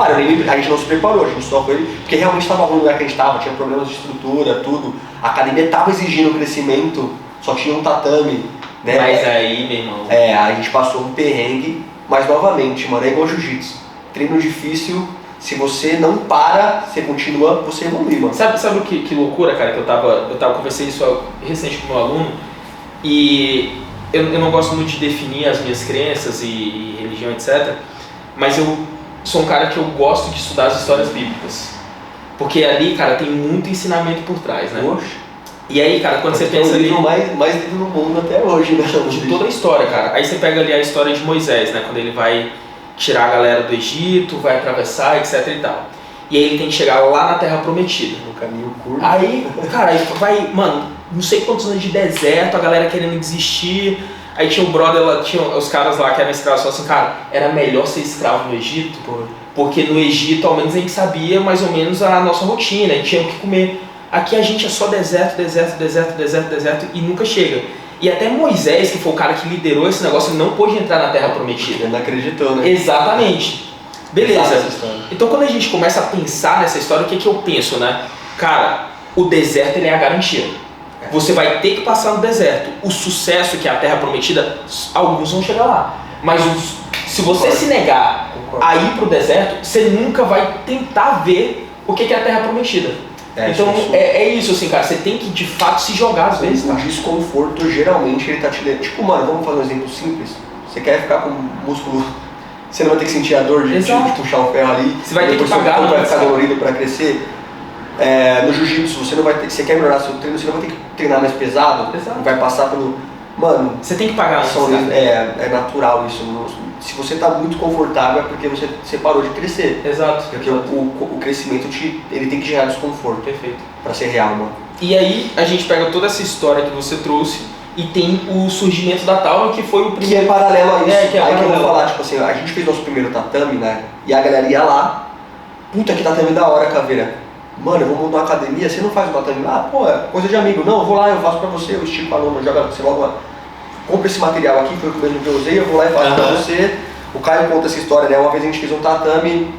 Speaker 2: a gente não se preparou, a gente só foi porque realmente estava bom no lugar que a gente estava, tinha problemas de estrutura, tudo. A academia estava exigindo crescimento, só tinha um tatame, né?
Speaker 1: Mas aí, meu irmão.
Speaker 2: A gente passou um perrengue, mas novamente, mano, é igual jiu-jitsu. Treino difícil. Se você não para, você continua, você evolui, mano.
Speaker 1: Sabe o que loucura, cara, que eu tava conversando isso recente com o meu aluno, e eu não gosto muito de definir as minhas crenças e religião, etc. Mas eu sou um cara que eu gosto de estudar as histórias bíblicas. Porque ali, cara, tem muito ensinamento por trás, né?
Speaker 2: Poxa.
Speaker 1: E aí, cara, quando você pensa ali...
Speaker 2: mais livro no mundo até hoje, né?
Speaker 1: De toda a história, cara. Aí você pega ali a história de Moisés, né? Quando ele vai tirar a galera do Egito, vai atravessar, etc e tal. E aí ele tem que chegar lá na Terra Prometida.
Speaker 2: No caminho curto.
Speaker 1: Aí, cara, aí vai, mano, não sei quantos anos de deserto, a galera querendo desistir. Aí tinha um brother lá, tinha os caras lá que eram escravos, falaram assim, cara, era melhor ser escravo no Egito, porque no Egito ao menos a gente sabia mais ou menos a nossa rotina, a gente tinha o que comer. Aqui a gente é só deserto e nunca chega. E até Moisés, que foi o cara que liderou esse negócio, não pôde entrar na Terra Prometida.
Speaker 2: Ele não acreditou, né?
Speaker 1: Exatamente. Beleza. Então quando a gente começa a pensar nessa história, o que eu penso, né? Cara, o deserto ele é a garantia. Você vai ter que passar no deserto. O sucesso que é a Terra Prometida, alguns vão chegar lá. Mas se você se negar a ir pro deserto, você nunca vai tentar ver o que é a Terra Prometida. Então é isso assim, cara, você tem que de fato se jogar às vezes.
Speaker 2: O desconforto geralmente ele tá te levando. Tipo, mano, vamos fazer um exemplo simples. Você quer ficar com músculo, você não vai ter que sentir a dor de puxar o ferro ali.
Speaker 1: Você vai ter que pagar,
Speaker 2: vai ficar dolorido pra crescer. No jiu-jitsu, você não vai ter, você quer melhorar seu treino, você não vai ter que treinar mais pesado. Exato. Vai passar pelo. Mano,
Speaker 1: você tem que pagar antes.
Speaker 2: É natural isso. Se você tá muito confortável é porque você parou de crescer.
Speaker 1: Exato.
Speaker 2: Porque o crescimento ele tem que gerar desconforto.
Speaker 1: Perfeito.
Speaker 2: Pra ser real, mano.
Speaker 1: E aí a gente pega toda essa história que você trouxe e tem o surgimento da Tauro, que foi o primeiro.
Speaker 2: Que é paralelo a isso.
Speaker 1: Que é
Speaker 2: aí
Speaker 1: paralelo.
Speaker 2: Que eu vou falar, tipo assim, a gente fez nosso primeiro tatame, né? E a galera ia lá. Puta, que tatame da hora, Caveira. Mano, eu vou montar uma academia, você não faz um tatame lá? Pô, é coisa de amigo. Não, eu vou lá, eu faço pra você, eu estico a lona, joga, você logo lá. Compra esse material aqui, foi o mesmo que eu usei, eu vou lá e faço pra você. O Caio conta essa história, né? Uma vez a gente fez um tatame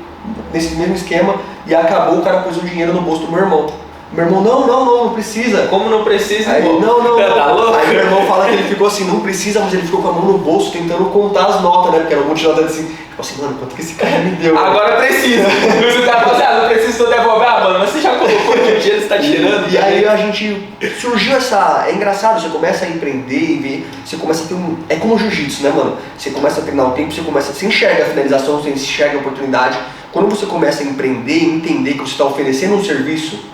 Speaker 2: nesse mesmo esquema e acabou, o cara pôs o dinheiro no bolso do meu irmão. Meu irmão, não precisa.
Speaker 1: Como não precisa,
Speaker 2: Aí,
Speaker 1: irmão?
Speaker 2: não.
Speaker 1: Tá louco?
Speaker 2: Aí meu irmão fala que ele ficou assim, não precisa, mas ele ficou com a mão no bolso tentando contar as notas, né? Porque era um monte de nota assim, tipo assim, mano, quanto que esse cara me deu?
Speaker 1: Agora precisa. Você tá fazendo, não precisa devolver, mano, mas você já colocou que o dinheiro você tá tirando.
Speaker 2: E aí a gente, surgiu essa, é engraçado, você começa a empreender e ver, você começa a ter é como o jiu-jitsu, né, mano? Você começa a treinar o tempo, você enxerga a finalização, você enxerga a oportunidade. Quando você começa a empreender e entender que você está oferecendo um serviço,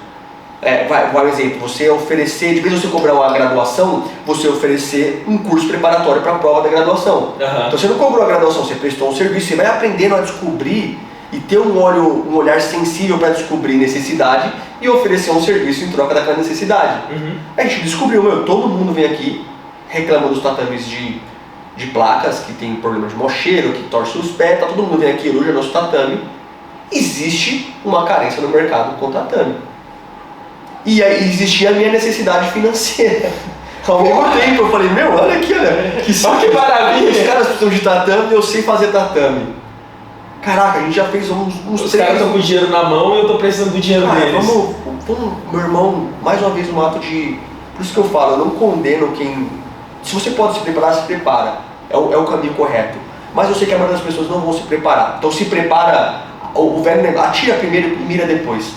Speaker 2: vai um exemplo, você oferecer, de vez em você cobrar uma graduação, você oferecer um curso preparatório para a prova da graduação. Então você não cobrou a graduação, você prestou um serviço, você vai aprendendo a descobrir e ter um olhar sensível para descobrir necessidade e oferecer um serviço em troca daquela necessidade. A gente descobriu, todo mundo vem aqui, reclama dos tatames de placas, que tem problema de mocheiro, que torce os pés, todo mundo vem aqui, elogia nosso tatame. Existe uma carência no mercado com tatame. E aí existia a minha necessidade financeira. Ao mesmo tempo eu falei, olha aqui, olha, que maravilha, os caras precisam de tatame e eu sei fazer tatame. Caraca, a gente já fez uns
Speaker 1: Os caras estão com o dinheiro na mão e eu tô precisando do dinheiro deles.
Speaker 2: Vamos, meu irmão, mais uma vez um ato de... Por isso que eu falo, eu não condeno quem... Se você pode se preparar, se prepara. É o caminho correto. Mas eu sei que a maioria das pessoas não vão se preparar. Então se prepara, o velho negócio, atira primeiro e mira depois.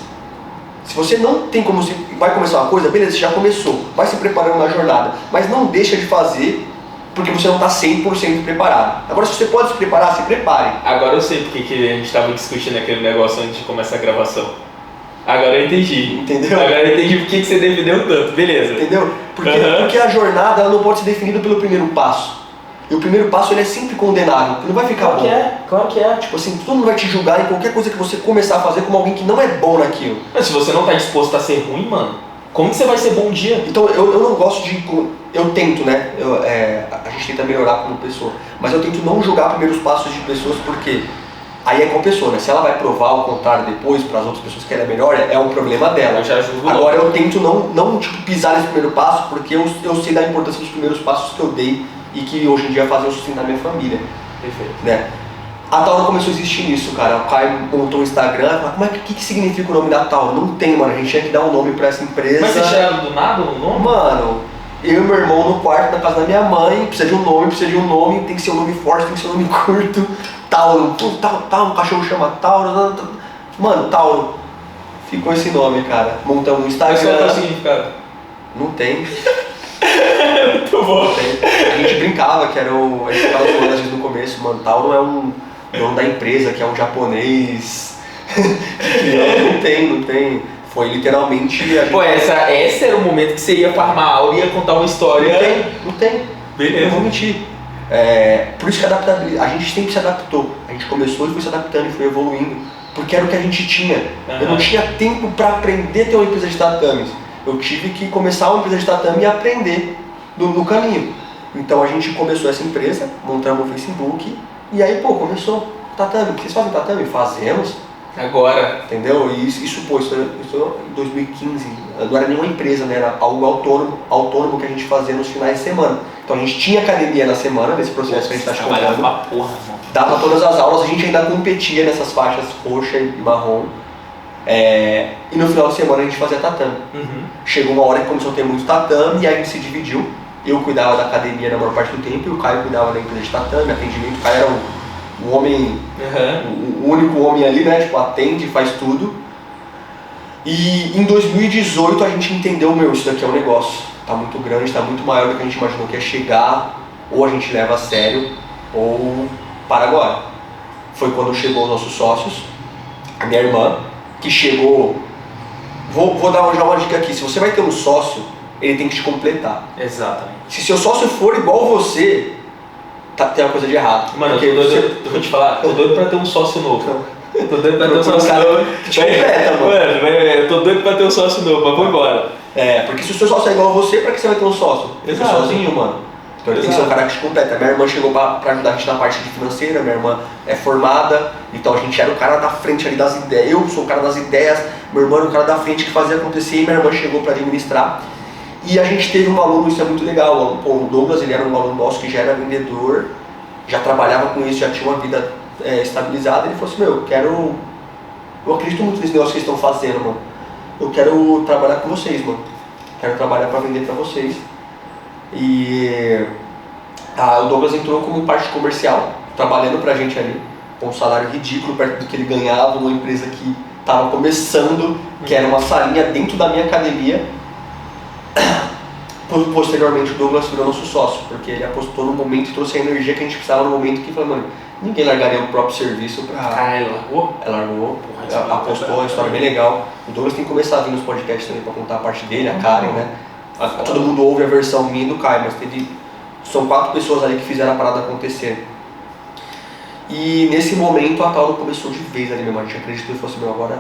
Speaker 2: Se você não tem como vai começar uma coisa, beleza, você já começou, vai se preparando na jornada, mas não deixa de fazer porque você não está 100% preparado. Agora, se você pode se preparar, se prepare.
Speaker 1: Agora eu sei porque que a gente estava discutindo aquele negócio antes de começar a gravação. Agora eu entendi.
Speaker 2: Entendeu?
Speaker 1: Agora eu entendi porque que você defendeu tanto, beleza.
Speaker 2: Entendeu? Porque a jornada ela não pode ser definida pelo primeiro passo. E o primeiro passo ele é sempre condenável, porque não vai ficar bom.
Speaker 1: Claro que é.
Speaker 2: Tipo assim, todo mundo vai te julgar em qualquer coisa que você começar a fazer como alguém que não é bom naquilo.
Speaker 1: Mas se você não tá disposto a ser ruim, mano, como que você vai ser bom um dia?
Speaker 2: Então eu não gosto de... Eu tento, né? A gente tenta melhorar como pessoa. Mas eu tento não julgar primeiros passos de pessoas porque... Aí é com a pessoa, né? Se ela vai provar o contrário depois para as outras pessoas que ela é melhor, é um problema dela.
Speaker 1: Eu já julgo.
Speaker 2: Agora eu tento não pisar nesse primeiro passo porque eu sei da importância dos primeiros passos que eu dei e que hoje em dia fazem eu sustentar minha família.
Speaker 1: Perfeito.
Speaker 2: Né? A Tauro começou a existir nisso, cara. O Caio montou um Instagram, falou, que significa o nome da Tauro? Não tem, mano. A gente tinha que dar um nome pra essa empresa.
Speaker 1: Mas você tiraram do nada o nome?
Speaker 2: Mano, eu e meu irmão no quarto, na casa da minha mãe, precisa de um nome, tem que ser um nome forte, tem que ser um nome curto. Tauro, um cachorro chama Tauro. Mano, Tauro. Ficou esse nome, cara. Montamos um Instagram.
Speaker 1: Mas qual é o significado?
Speaker 2: Não tem.
Speaker 1: Muito bom.
Speaker 2: A gente brincava que era a gente ficava falando às vezes no começo, mano, Tauro é um dono da empresa, que é um japonês. Não tem. Foi literalmente...
Speaker 1: Pô, esse era o momento que você ia farmar aula e ia contar uma história...
Speaker 2: Não tem.
Speaker 1: Beleza.
Speaker 2: Não vou mentir. Por isso que a gente sempre se adaptou. A gente começou e foi se adaptando e foi evoluindo. Porque era o que a gente tinha. Eu não tinha tempo para aprender a ter uma empresa de tatames. Eu tive que começar uma empresa de tatame e aprender no caminho. Então a gente começou essa empresa, montamos o Facebook e aí, começou tatame. Vocês fazem tatame? Fazemos.
Speaker 1: Agora.
Speaker 2: Entendeu? E isso em 2015. Não era nenhuma empresa, né? Era algo autônomo que a gente fazia nos finais de semana. Então a gente tinha academia na semana, nesse processo que a gente está chamando. Dava todas as aulas, a gente ainda competia nessas faixas roxa e marrom. E no final de semana a gente fazia tatame. Chegou uma hora que começou a ter muito tatame e aí a gente se dividiu. Eu cuidava da academia na maior parte do tempo e o Caio cuidava da empresa de tatame, atendimento. O Caio era o homem, o único homem ali, né? Tipo, atende, faz tudo. E em 2018 a gente entendeu, isso daqui é um negócio. Tá muito grande, tá muito maior do que a gente imaginou que ia chegar. Ou a gente leva a sério, ou para agora. Foi quando chegou os nossos sócios, a minha irmã, que chegou... Vou dar já uma dica aqui. Se você vai ter um sócio, ele tem que te completar.
Speaker 1: Exatamente.
Speaker 2: Se seu sócio for igual você, tem uma coisa de errado.
Speaker 1: Mano, eu vou te falar, tô doido pra ter um sócio novo. Tô doido pra ter um sócio novo.
Speaker 2: Te completa, mano.
Speaker 1: Eu tô doido pra ter um sócio novo, mas vou embora.
Speaker 2: Porque se o seu sócio é igual a você, pra que você vai ter um sócio? Fica sozinho, mano. Então ele tem que ser um cara que te completa. Minha irmã chegou pra ajudar a gente na parte de financeira, minha irmã é formada, então a gente era o cara da frente ali das ideias. Eu sou o cara das ideias, meu irmão era o cara da frente que fazia acontecer e minha irmã chegou pra administrar. E a gente teve um aluno, isso é muito legal, o Douglas, ele era um aluno nosso que já era vendedor, já trabalhava com isso, já tinha uma vida estabilizada. Ele falou assim, eu acredito muito nesse negócio que eles estão fazendo, mano. eu quero trabalhar com vocês, mano. Quero trabalhar para vender para vocês. E o Douglas entrou como parte comercial, trabalhando pra gente ali, com um salário ridículo perto do que ele ganhava, numa empresa que estava começando, que era uma salinha dentro da minha academia. Posteriormente o Douglas virou nosso sócio, porque ele apostou no momento e trouxe a energia que a gente precisava no momento que falou, mano, ninguém largaria o próprio serviço pra...
Speaker 1: ele largou?
Speaker 2: Ela largou, apostou, uma história bem legal. O Douglas tem que começar a vir nos podcasts também pra contar a parte dele, a Karen, né? Todo mundo ouve a versão minha e do Caio, mas são 4 pessoas ali que fizeram a parada acontecer. E nesse momento a Tauro começou de vez ali mesmo, a gente acreditou e falou assim, agora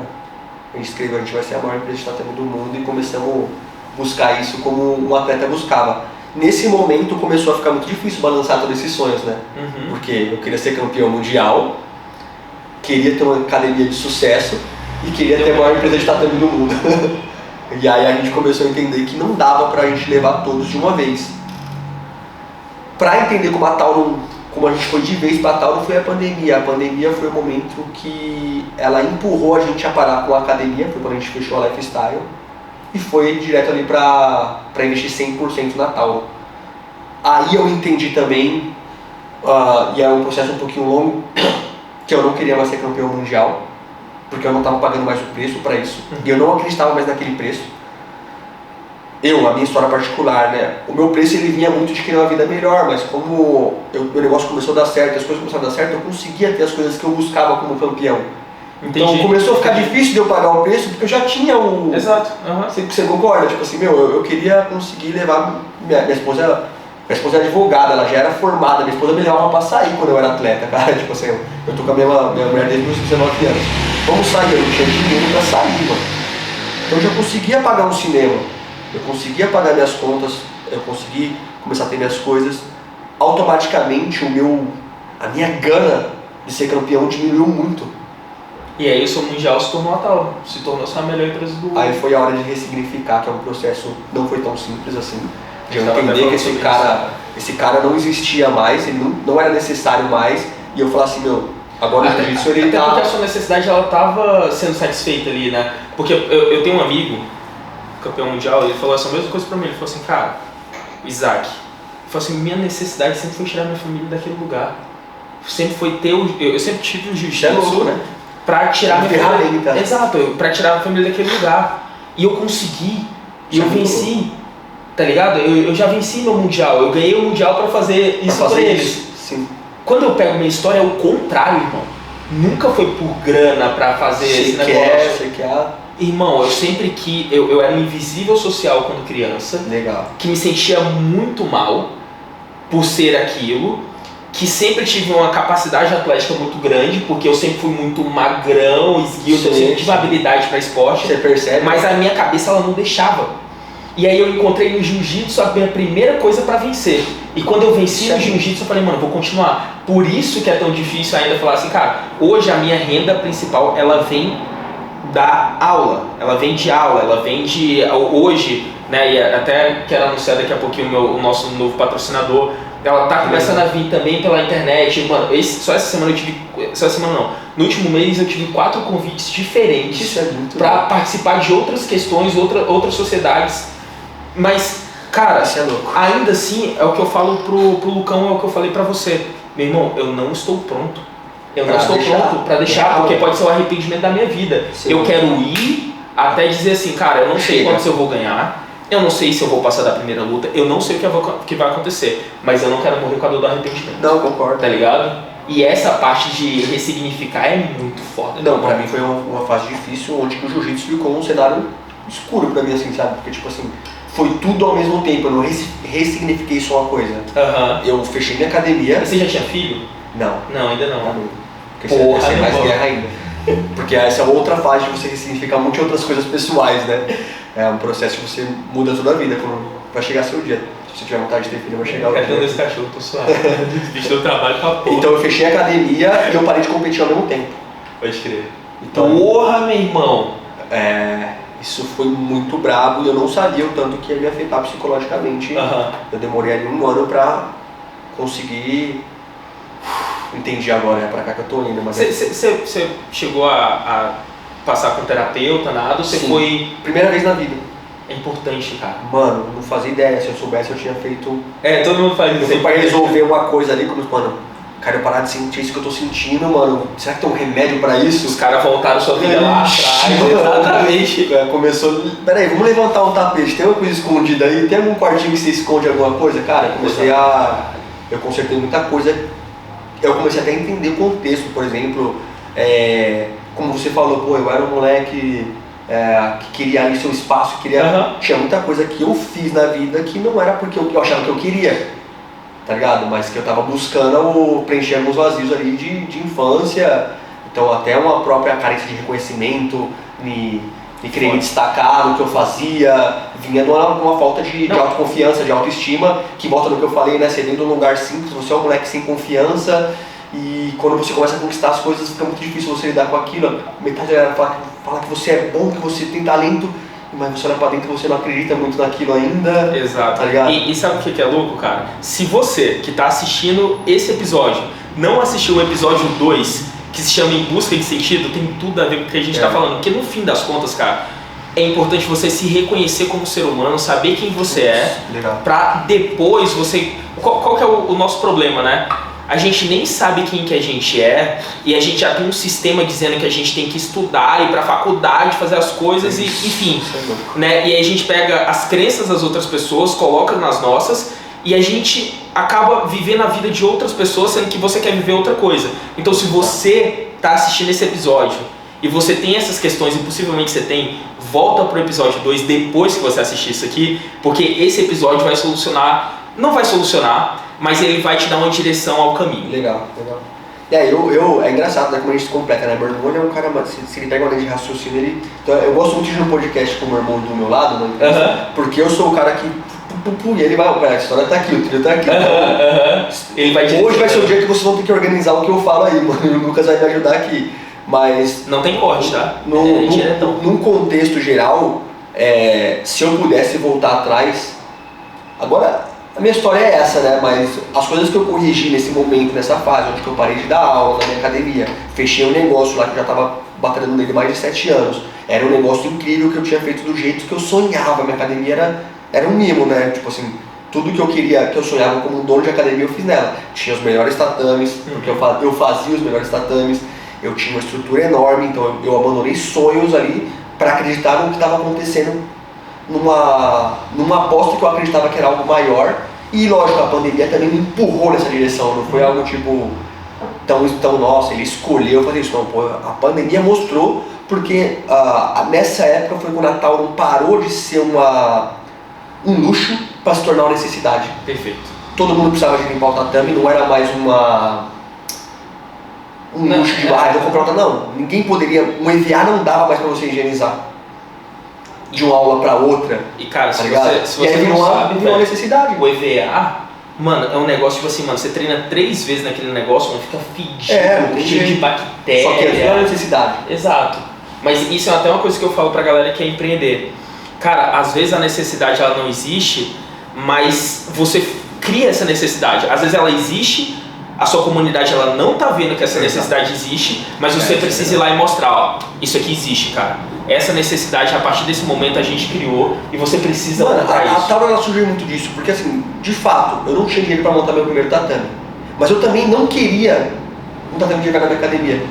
Speaker 2: a gente escreveu, a gente vai ser a maior empresa de tratamento do mundo e começamos a buscar isso como um atleta buscava. Nesse momento começou a ficar muito difícil balançar todos esses sonhos, né? Porque eu queria ser campeão mundial, queria ter uma academia de sucesso e queria ter a maior empresa de tratamento do mundo. E aí a gente começou a entender que não dava pra gente levar todos de uma vez. Pra entender como a gente foi de vez pra Tauro foi a pandemia. A pandemia foi o momento que ela empurrou a gente a parar com a academia, foi quando a gente fechou a Lifestyle. E foi direto ali pra investir 100% na Tauro. Aí eu entendi também, e era um processo um pouquinho longo, que eu não queria mais ser campeão mundial, porque eu não estava pagando mais o preço para isso, e eu não acreditava mais naquele preço. A minha história particular, né? O meu preço ele vinha muito de querer uma vida melhor, mas como meu negócio começou a dar certo, as coisas começaram a dar certo, eu conseguia ter as coisas que eu buscava como campeão.
Speaker 1: Entendi.
Speaker 2: Então começou a ficar difícil de eu pagar o preço, porque eu já tinha o...
Speaker 1: Exato.
Speaker 2: Você concorda? Tipo assim, eu queria conseguir levar... Minha esposa é advogada, ela já era formada, minha esposa me levava pra sair quando eu era atleta, cara. Tipo assim, eu tô com a minha mulher desde os 19 anos. Vamos sair, eu não tinha dinheiro pra sair, mano. Então eu já conseguia pagar um cinema, eu conseguia pagar minhas contas, eu consegui começar a ter minhas coisas. Automaticamente a minha gana de ser campeão diminuiu muito.
Speaker 1: E aí o seu mundial se tornou a Tauro, se tornou a melhor empresa do mundo.
Speaker 2: Aí foi a hora de ressignificar, que é um processo, não foi tão simples assim, de eu entender que esse cara não existia mais, ele não era necessário mais, e eu falar assim, agora o jiu-jitsu ele tá...
Speaker 1: Porque a sua necessidade ela tava sendo satisfeita ali, né? Porque eu tenho um amigo, campeão mundial, ele falou essa mesma coisa pra mim, ele falou assim, cara, Isaac, ele falou assim, minha necessidade sempre foi tirar minha família daquele lugar, sempre foi ter eu sempre tive o jiu-jitsu,
Speaker 2: né?
Speaker 1: Pra tirar minha
Speaker 2: família.
Speaker 1: Exato, pra tirar a família daquele lugar. E eu consegui, e eu venci, tá ligado? Eu já venci meu mundial, eu ganhei o mundial pra fazer isso pra eles.
Speaker 2: Sim.
Speaker 1: Quando eu pego minha história é o contrário, irmão. Nunca foi por grana pra fazer esse negócio.
Speaker 2: Você quer.
Speaker 1: Irmão, eu sempre eu era um invisível social quando criança.
Speaker 2: Legal.
Speaker 1: Que me sentia muito mal por ser aquilo. Que sempre tive uma capacidade atlética muito grande, porque eu sempre fui muito magrão, esguio, eu sempre tive uma habilidade para esporte.
Speaker 2: Você percebe?
Speaker 1: Mas a minha cabeça ela não deixava. E aí eu encontrei no jiu-jitsu a minha primeira coisa para vencer. E quando eu venci no jiu-jitsu eu falei, mano, vou continuar. Por isso que é tão difícil ainda falar assim, cara, hoje a minha renda principal, ela vem da aula. Ela vem de aula, ela vem de... Hoje, né, e até quero anunciar daqui a pouquinho o nosso novo patrocinador, ela tá começando a vir também pela internet. Mano, só essa semana eu tive... Só essa semana não. No último mês eu tive 4 convites diferentes para participar de outras questões, outras sociedades. Mas, cara, ainda assim é o que eu falo pro Lucão, é o que eu falei pra você. Meu irmão, eu não estou pronto. Eu não estou pronto pra deixar, porque pode ser o arrependimento da minha vida. Sim. Eu quero ir até dizer assim, cara, eu não sei quanto eu vou ganhar. Eu não sei se eu vou passar da primeira luta, eu não sei o que vai acontecer, mas eu não quero morrer com a dor do arrependimento.
Speaker 2: Não, concordo.
Speaker 1: Tá ligado? E essa parte de ressignificar é muito foda.
Speaker 2: Não, pra mim foi uma fase difícil, onde o jiu-jitsu ficou um cenário escuro pra mim, assim, sabe? Porque, tipo assim, foi tudo ao mesmo tempo, eu não ressignifiquei só uma coisa. Eu fechei minha academia...
Speaker 1: Você já tinha filho?
Speaker 2: Não.
Speaker 1: Não, ainda não.
Speaker 2: Porque você é mais guerra ainda. Porque essa é outra fase de você ressignificar muitas outras coisas pessoais, né? É um processo que você muda toda a vida, vai chegar seu dia. Se você tiver vontade de ter filho, vai chegar o dia.
Speaker 1: Cadê esse cachorro? Tô suave. Bicho deu trabalho pra porra.
Speaker 2: Então eu fechei a academia e eu parei de competir ao mesmo tempo.
Speaker 1: Pode crer.
Speaker 2: Então,
Speaker 1: porra, meu irmão!
Speaker 2: Isso foi muito brabo e eu não sabia o tanto que ia me afetar psicologicamente. Eu demorei ali 1 ano pra conseguir... Entendi agora, é pra cá que eu tô indo. Mas
Speaker 1: você chegou a passar com terapeuta, nada? Você
Speaker 2: Sim.
Speaker 1: foi...
Speaker 2: Primeira vez na vida.
Speaker 1: É importante, cara.
Speaker 2: Mano, não fazia ideia. Se eu soubesse, eu tinha feito...
Speaker 1: Todo mundo faz isso.
Speaker 2: Eu fui pra resolver uma coisa ali, como, mano, cara, eu parar de sentir isso que eu tô sentindo, mano. Será que tem um remédio pra isso?
Speaker 1: Os caras voltaram sua vida lá atrás, exatamente.
Speaker 2: Começou... Peraí, vamos levantar um tapete. Tem uma coisa escondida aí? Tem algum quartinho que você esconde alguma coisa? Cara, eu consertei muita coisa. Eu comecei até a entender o contexto, por exemplo, como você falou, pô, eu era um moleque que queria ali seu espaço, tinha muita coisa que eu fiz na vida que não era porque eu achava que eu queria, tá ligado? Mas que eu tava buscando preencher alguns vazios ali de infância, então até uma própria carência de reconhecimento, me querer me destacar no que eu fazia, vinha de uma falta de autoconfiança, de autoestima, que volta no que eu falei, né? Você vem de um lugar simples, você é um moleque sem confiança, e quando você começa a conquistar as coisas, fica muito difícil você lidar com aquilo. Metade da galera fala que você é bom, que você tem talento, mas você olha pra dentro e você não acredita muito naquilo ainda.
Speaker 1: Exato.
Speaker 2: Tá ligado?
Speaker 1: E sabe o que é louco, cara? Se você que tá assistindo esse episódio não assistiu o episódio 2, que se chama Em Busca de Sentido, tem tudo a ver com o que a gente tá falando. Porque no fim das contas, cara, é importante você se reconhecer como ser humano, saber quem você é, pra depois você... Qual que é o nosso problema, né? A gente nem sabe quem que a gente é e a gente já tem um sistema dizendo que a gente tem que estudar, ir pra faculdade, fazer as coisas e enfim, né? E aí a gente pega as crenças das outras pessoas, coloca nas nossas e a gente acaba vivendo a vida de outras pessoas, sendo que você quer viver outra coisa. Então se você tá assistindo esse episódio e você tem essas questões, e possivelmente você tem, volta pro episódio 2 depois que você assistir isso aqui, porque esse episódio vai solucionar, não vai solucionar, mas ele vai te dar uma direção ao caminho.
Speaker 2: Legal. É engraçado, né, como a gente se completa, né? Meu irmão é um cara, se ele pega uma linha de raciocínio, então, eu gosto muito de ir no podcast com o meu irmão do meu lado, né? Porque eu sou o cara que... E ele vai, a história tá aqui, o trilho tá aqui.
Speaker 1: Ele vai
Speaker 2: Hoje vai ser o dia que vocês vão ter que organizar o que eu falo aí, mano. E o Lucas vai me ajudar aqui. Mas...
Speaker 1: Não tem corte, tá?
Speaker 2: Num contexto geral, se eu pudesse voltar atrás... Agora... A minha história é essa, né? Mas as coisas que eu corrigi nesse momento, nessa fase, onde eu parei de dar aula na minha academia, fechei um negócio lá que eu já estava batalhando nele mais de 7 anos. Era um negócio incrível que eu tinha feito do jeito que eu sonhava. Minha academia era um mimo, né? Tipo assim, tudo que eu queria, que eu sonhava como um dono de academia, eu fiz nela. Tinha os melhores tatames, porque eu fazia os melhores tatames, eu tinha uma estrutura enorme, então eu abandonei sonhos ali para acreditar no que estava acontecendo numa aposta que eu acreditava que era algo maior. E lógico, a pandemia também me empurrou nessa direção, não foi algo tipo tão nossa, ele escolheu fazer isso, não, pô, a pandemia mostrou, porque nessa época foi quando o Natal não parou de ser um luxo para se tornar uma necessidade.
Speaker 1: Perfeito.
Speaker 2: Todo mundo precisava de limpar o tatame, não era mais um luxo de vou comprar o tatame, não, ninguém poderia, um EVA não dava mais para você higienizar de uma aula pra outra.
Speaker 1: E cara, se
Speaker 2: tá
Speaker 1: você não sabe,
Speaker 2: uma necessidade.
Speaker 1: O EVA, mano, é um negócio tipo assim, mano, você treina 3 vezes naquele negócio, mano, fica fedido, cheio de bactéria.
Speaker 2: Só que é uma necessidade.
Speaker 1: Exato. Mas isso é até uma coisa que eu falo pra galera que quer empreender. Cara, às vezes a necessidade ela não existe, mas você cria essa necessidade. Às vezes ela existe, a sua comunidade ela não tá vendo que essa necessidade existe, mas você precisa ir lá e mostrar, ó, isso aqui existe, cara. Essa necessidade, a partir desse momento, a gente criou e você precisa montar isso.
Speaker 2: A Tauro ela surgiu muito disso, porque assim, de fato, eu não tinha dinheiro para montar meu primeiro tatame. Mas eu também não queria um tatame de jogar na minha academia.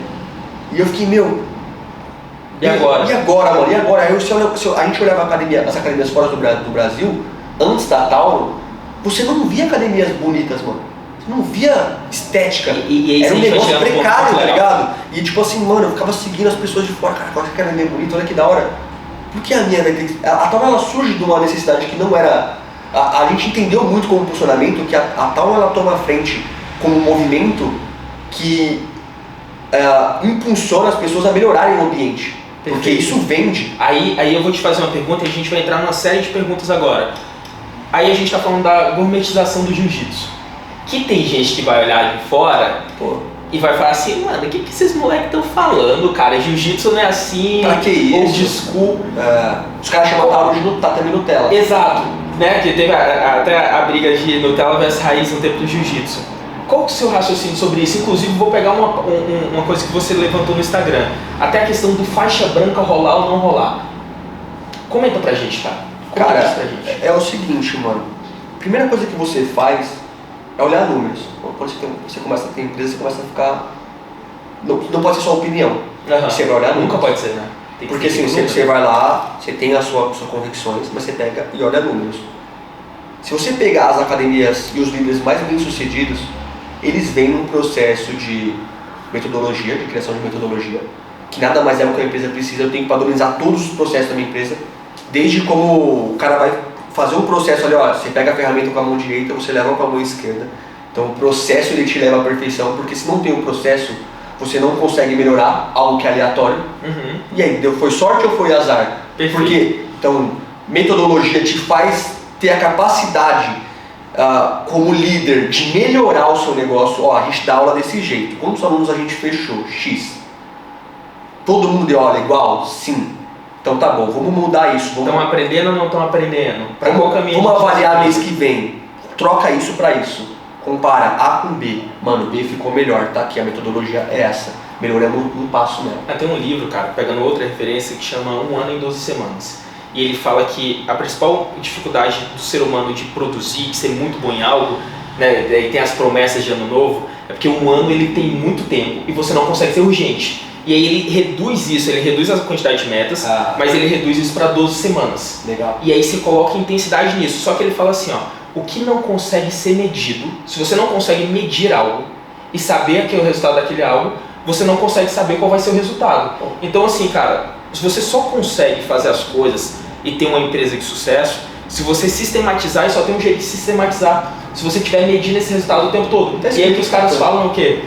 Speaker 2: E eu fiquei,
Speaker 1: e agora?
Speaker 2: E agora, mano? E agora? Aí a gente olhava as academias fora do Brasil, antes da Tauro, você não via academias bonitas, mano. Não via estética, era um negócio precário, tá ligado? E tipo assim, mano, eu ficava seguindo as pessoas de fora, cara, olha que academia bonita, olha que da hora. Por que a minha vai ter que... A Tauro ela surge de uma necessidade que não era... A gente entendeu muito como funcionamento, que a Tauro ela toma a frente como um movimento que impulsiona as pessoas a melhorarem o ambiente. Perfeito. Porque isso vende.
Speaker 1: Aí eu vou te fazer uma pergunta e a gente vai entrar numa série de perguntas agora. Aí a gente tá falando da gourmetização do jiu-jitsu. Que tem gente que vai olhar de fora e vai falar assim, mano, o que esses moleques estão falando, cara? Jiu-jitsu não é assim.
Speaker 2: Pra que isso?
Speaker 1: Ou desculpa.
Speaker 2: Os caras chamam Tauro de tatame Nutella.
Speaker 1: Exato. Né? Que teve até a briga de Nutella versus Raiz no tempo do jiu-jitsu. qual que é o seu raciocínio sobre isso? Inclusive, vou pegar uma coisa que você levantou no Instagram. Até a questão do faixa branca rolar ou não rolar. Comenta pra gente, cara.
Speaker 2: Cara, é o seguinte, mano. Primeira coisa que você faz é olhar números. Quando você começa a ter empresa, você começa a ficar... Não pode ser só opinião. Você vai olhar números.
Speaker 1: Nunca pode ser, né?
Speaker 2: Porque assim, você vai lá, você tem as suas convicções, mas você pega e olha números. Se você pegar as academias e os líderes mais bem-sucedidos, eles vêm num processo de metodologia, de criação de metodologia, que nada mais é o que a empresa precisa. Eu tenho que padronizar todos os processos da minha empresa, desde como o cara vai fazer um processo ali, ó, você pega a ferramenta com a mão direita, você leva com a mão esquerda. Então o processo ele te leva à perfeição, porque se não tem um processo, você não consegue melhorar algo que é aleatório. E aí, foi sorte ou foi azar?
Speaker 1: Perfeito.
Speaker 2: Porque, então, metodologia te faz ter a capacidade, como líder, de melhorar o seu negócio. Ó, a gente dá aula desse jeito. Quantos alunos a gente fechou? X. Todo mundo deu aula igual? Sim. Então tá bom, vamos mudar isso.
Speaker 1: Estão aprendendo ou não estão aprendendo? Pra qual caminho?
Speaker 2: Vamos avaliar mês que vem. Troca isso para isso. Compara A com B. Mano, B ficou melhor, tá aqui, a metodologia é essa. Melhoramos um passo nela.
Speaker 1: Tem um livro, cara, pegando outra referência, que chama 1 ano em 12 semanas. E ele fala que a principal dificuldade do ser humano de produzir, de ser muito bom em algo, né, e tem as promessas de ano novo, é porque um ano ele tem muito tempo e você não consegue ser urgente. E aí ele reduz isso, ele reduz a quantidade de metas, mas ele reduz isso para 12 semanas.
Speaker 2: Legal.
Speaker 1: E aí você coloca intensidade nisso. Só que ele fala assim, ó, o que não consegue ser medido, se você não consegue medir algo e saber aquele resultado daquele algo, você não consegue saber qual vai ser o resultado. Então assim, cara, se você só consegue fazer as coisas e ter uma empresa de sucesso, se você sistematizar, e só tem um jeito de sistematizar, se você estiver medindo esse resultado o tempo todo. E aí que os caras falam o quê?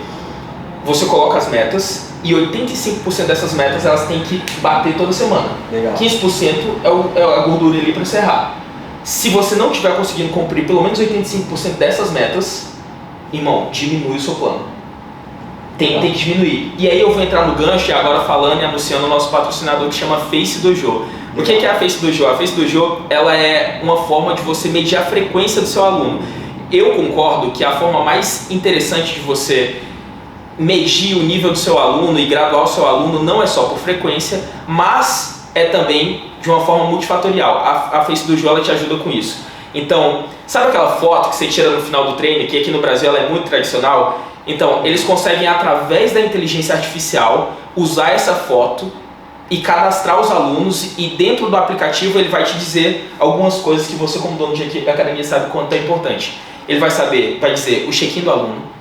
Speaker 1: Você coloca as metas e 85% dessas metas elas têm que bater toda semana.
Speaker 2: Legal.
Speaker 1: 15% é a gordura ali para encerrar. Se você não estiver conseguindo cumprir pelo menos 85% dessas metas, irmão, diminui o seu plano. Tem que diminuir. E aí eu vou entrar no gancho e agora falando e anunciando o nosso patrocinador que chama Face Dojo. O que é a Face Dojo? A Face Dojo ela é uma forma de você medir a frequência do seu aluno. Eu concordo que a forma mais interessante de você medir o nível do seu aluno e graduar o seu aluno não é só por frequência, mas é também de uma forma multifatorial. A Face Dojo ela te ajuda com isso. Então, sabe aquela foto que você tira no final do treino, que aqui no Brasil ela é muito tradicional? Então, eles conseguem, através da inteligência artificial, usar essa foto e cadastrar os alunos, e dentro do aplicativo ele vai te dizer algumas coisas que você, como dono de academia, sabe quanto é importante. Ele vai saber, vai dizer o check-in do aluno.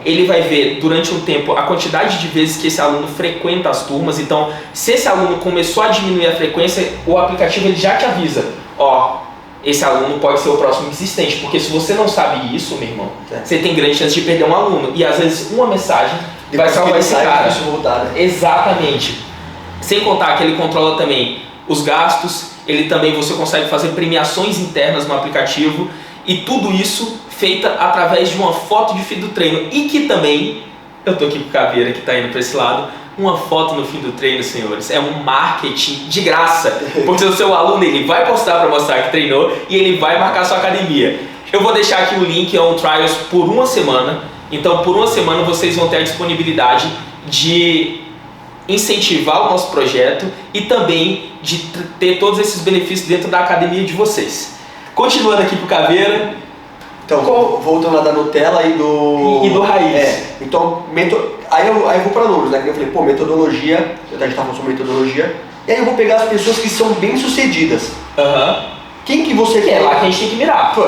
Speaker 1: Ele vai ver durante um tempo a quantidade de vezes que esse aluno frequenta as turmas. Então, se esse aluno começou a diminuir a frequência, o aplicativo ele já te avisa, ó, esse aluno pode ser o próximo desistente, porque se você não sabe isso, meu irmão, você tem grande chance de perder um aluno. E às vezes uma mensagem vai salvar esse cara. Exatamente. Sem contar que ele controla também os gastos, ele também, você consegue fazer premiações internas no aplicativo, e tudo isso feita através de uma foto de fim do treino. E que também, eu tô aqui com o Caveira que tá indo para esse lado, uma foto no fim do treino, senhores, é um marketing de graça, porque o seu aluno ele vai postar para mostrar que treinou e ele vai marcar sua academia. Eu vou deixar aqui o link on Trials por uma semana, então por uma semana vocês vão ter a disponibilidade de incentivar o nosso projeto e também de ter todos esses benefícios dentro da academia de vocês. Continuando aqui pro Caveira.
Speaker 2: Então, voltando lá da Nutella e do
Speaker 1: Raiz.
Speaker 2: Então, aí eu vou para números, né? Que eu falei, pô, metodologia, a gente tá falando sobre metodologia, e aí eu vou pegar as pessoas que são bem-sucedidas. Quem que você quer?
Speaker 1: É lá que a gente tem que mirar.
Speaker 2: Pô,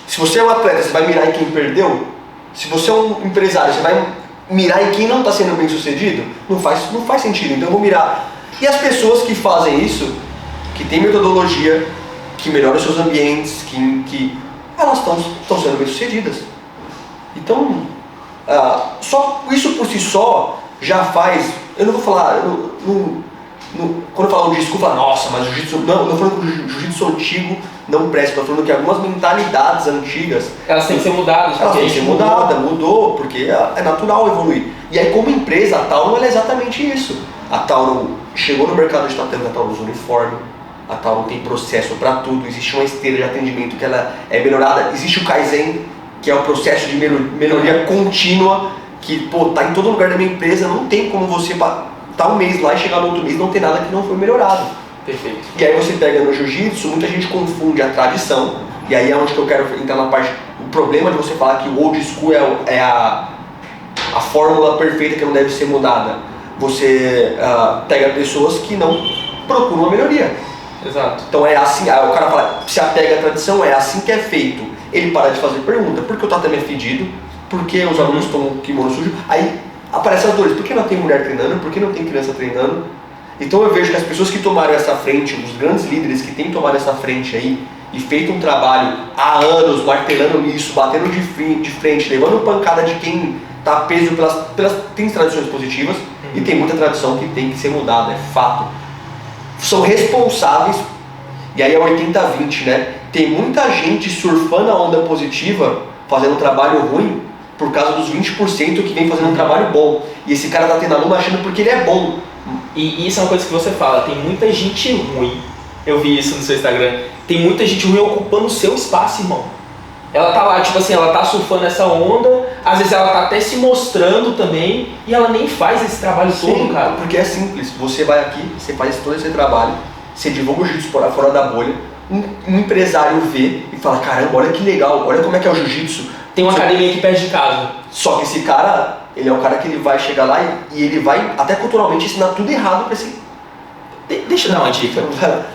Speaker 2: se você é um atleta, você vai mirar em quem perdeu? Se você é um empresário, você vai mirar em quem não está sendo bem-sucedido? Não faz sentido, então eu vou mirar. E as pessoas que fazem isso, que tem metodologia, que melhoram seus ambientes, que elas estão sendo bem-sucedidas. Então, só isso por si só já faz. Eu não vou falar, quando eu falo disso, eu falo, nossa, mas o jiu-jitsu. Não, eu não estou falando que o jiu-jitsu antigo não presta, estou falando que algumas mentalidades antigas.
Speaker 1: Elas têm que ser mudadas.
Speaker 2: Elas têm que ser mudadas, mudou, porque é natural evoluir. E aí, como empresa, a Tauro é exatamente isso. A Tauro chegou no mercado de tatame, a Tauro usa uniforme. A Tauro tem processo para tudo, existe uma esteira de atendimento que ela é melhorada, existe o Kaizen, que é o processo de melhoria contínua, que tá em todo lugar da minha empresa, não tem como você tá um mês lá e chegar no outro mês não tem nada que não foi melhorado.
Speaker 1: Perfeito.
Speaker 2: E aí você pega no jiu-jitsu, muita gente confunde a tradição, e aí é onde que eu quero entrar na parte, o problema de você falar que o old school é a fórmula perfeita que não deve ser mudada. Você pega pessoas que não procuram uma melhoria.
Speaker 1: Exato.
Speaker 2: Então é assim, o cara fala, se apega à tradição, é assim que é feito. Ele para de fazer pergunta, por que o tatame é fedido? Por que os alunos tomam kimono sujo? Aí aparecem as dores, por que não tem mulher treinando? Por que não tem criança treinando? Então eu vejo que as pessoas que tomaram essa frente, os grandes líderes que têm tomado essa frente aí e feito um trabalho há anos, martelando nisso, batendo de frente, levando pancada de quem está preso tem tradições positivas e tem muita tradição que tem que ser mudada, é fato. São responsáveis, e aí é 80-20, né? Tem muita gente surfando a onda positiva, fazendo um trabalho ruim, por causa dos 20% que vem fazendo um trabalho bom. E esse cara tá tendo aluno achando porque ele é bom.
Speaker 1: E isso é uma coisa que você fala, tem muita gente ruim, eu vi isso no seu Instagram, tem muita gente ruim ocupando o seu espaço, irmão. Ela tá lá, tipo assim, ela tá surfando essa onda, às vezes ela tá até se mostrando também, e ela nem faz esse trabalho todo, cara.
Speaker 2: Porque é simples, você vai aqui, você faz todo esse trabalho, você divulga o jiu-jitsu fora da bolha, um empresário vê e fala, caramba, olha que legal, olha como é que é o jiu-jitsu.
Speaker 1: Tem uma academia aqui perto de casa.
Speaker 2: Só que esse cara, ele é um cara que ele vai chegar lá e ele vai, até culturalmente, ensinar tudo errado pra esse...
Speaker 1: Deixa eu dar uma dica.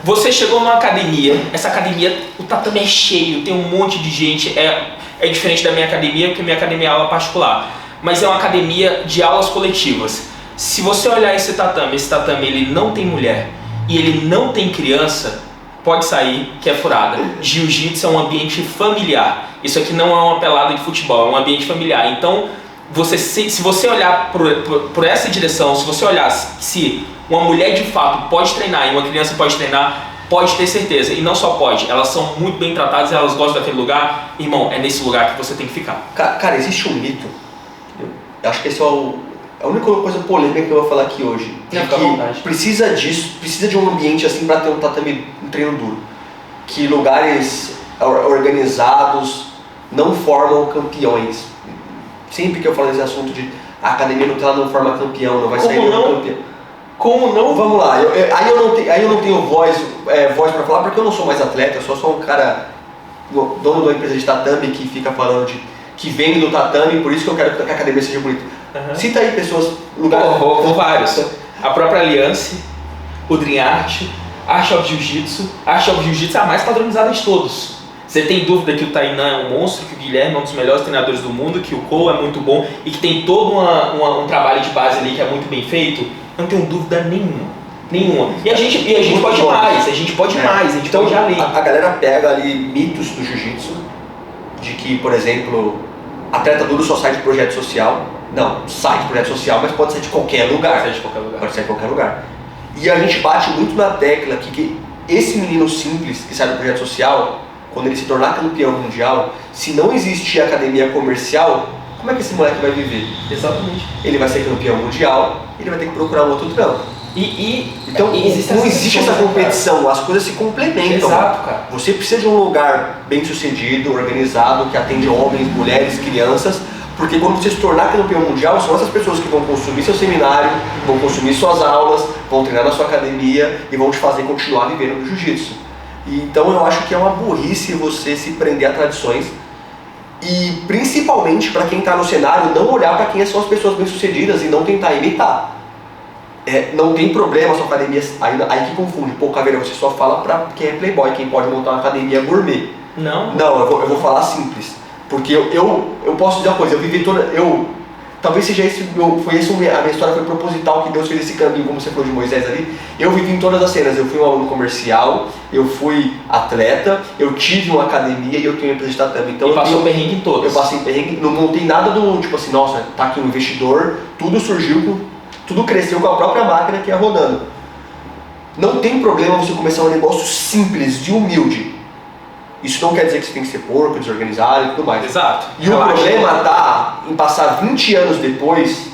Speaker 1: Você chegou numa academia, essa academia, o tatame é cheio, tem um monte de gente, é diferente da minha academia, porque minha academia é aula particular, mas é uma academia de aulas coletivas. Se você olhar esse tatame ele não tem mulher e ele não tem criança, pode sair que é furada. Jiu-jitsu é um ambiente familiar. Isso aqui não é uma pelada de futebol, é um ambiente familiar. Então, se você olhar por essa direção, se você olhar se uma mulher de fato pode treinar e uma criança pode treinar, pode ter certeza. E não só pode, elas são muito bem tratadas, elas gostam daquele lugar. Irmão, é nesse lugar que você tem que ficar.
Speaker 2: Cara, existe um mito. Eu acho que esse é a única coisa polêmica que eu vou falar aqui hoje. Que precisa disso, precisa de um ambiente assim para ter um tatame, um treino duro. Que lugares organizados não formam campeões. Sempre que eu falo desse assunto de a academia não forma campeão, não vai sair campeão.
Speaker 1: Como não?
Speaker 2: Vamos lá, aí eu não tenho voz para falar porque eu não sou mais atleta, eu sou só um cara, dono de uma empresa de tatame que fica falando que vende do tatame, por isso que eu quero que a academia seja bonita. Cita aí pessoas, lugares...
Speaker 1: Vou vários. A própria Aliança, o Dream Art of Jiu-Jitsu. A Art of Jiu-Jitsu é a mais padronizada de todos. Você tem dúvida que o Tainan é um monstro, que o Guilherme é um dos melhores treinadores do mundo, que o Cole é muito bom e que tem todo um trabalho de base ali que é muito bem feito? Eu não tenho dúvida nenhuma. E a gente pode mais, a gente pode além.
Speaker 2: A galera pega ali mitos do jiu-jitsu, de que, por exemplo, atleta duro só sai de projeto social. Não, sai de projeto social, mas pode sair de qualquer lugar. Pode sair de qualquer lugar. E a gente bate muito na tecla que esse menino simples que sai do projeto social, quando ele se tornar campeão mundial, se não existir academia comercial, como é que esse moleque vai viver?
Speaker 1: Exatamente.
Speaker 2: Ele vai ser campeão mundial, ele vai ter que procurar um outro trampo. Então não existe essa competição, cara. As coisas se complementam.
Speaker 1: Exato, cara.
Speaker 2: Você precisa de um lugar bem sucedido, organizado, que atende homens, mulheres, crianças, porque quando você se tornar campeão mundial, são essas pessoas que vão consumir seu seminário, vão consumir suas aulas, vão treinar na sua academia e vão te fazer continuar vivendo no jiu-jitsu. Então eu acho que é uma burrice você se prender a tradições e principalmente para quem está no cenário não olhar para quem são as pessoas bem-sucedidas e não tentar imitar. Não tem problema a sua academia, aí que confunde. Pô, Caveira, você só fala para quem é playboy, quem pode montar uma academia gourmet.
Speaker 1: Não,
Speaker 2: eu vou falar simples. Porque eu posso dizer uma coisa, eu vivi toda... Talvez seja a minha história foi proposital, que Deus fez esse caminho, como você falou de Moisés ali. Eu vivi em todas as cenas, eu fui um aluno comercial, eu fui atleta, eu tive uma academia e eu tenho uma empresa de tatame. Então,
Speaker 1: passou perrengue em todas.
Speaker 2: Eu passei perrengue, não tem nada do tipo assim, nossa, tá aqui um investidor, tudo cresceu com a própria máquina que ia rodando. Não tem problema você começar um negócio simples e humilde. Isso não quer dizer que você tem que ser porco, desorganizado e tudo mais.
Speaker 1: Exato.
Speaker 2: E o problema tá em passar 20 anos depois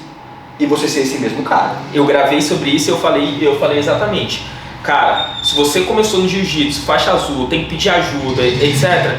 Speaker 2: e você ser esse mesmo cara.
Speaker 1: Eu gravei sobre isso e eu falei exatamente. Cara, se você começou no jiu-jitsu, faixa azul, tem que pedir ajuda, etc.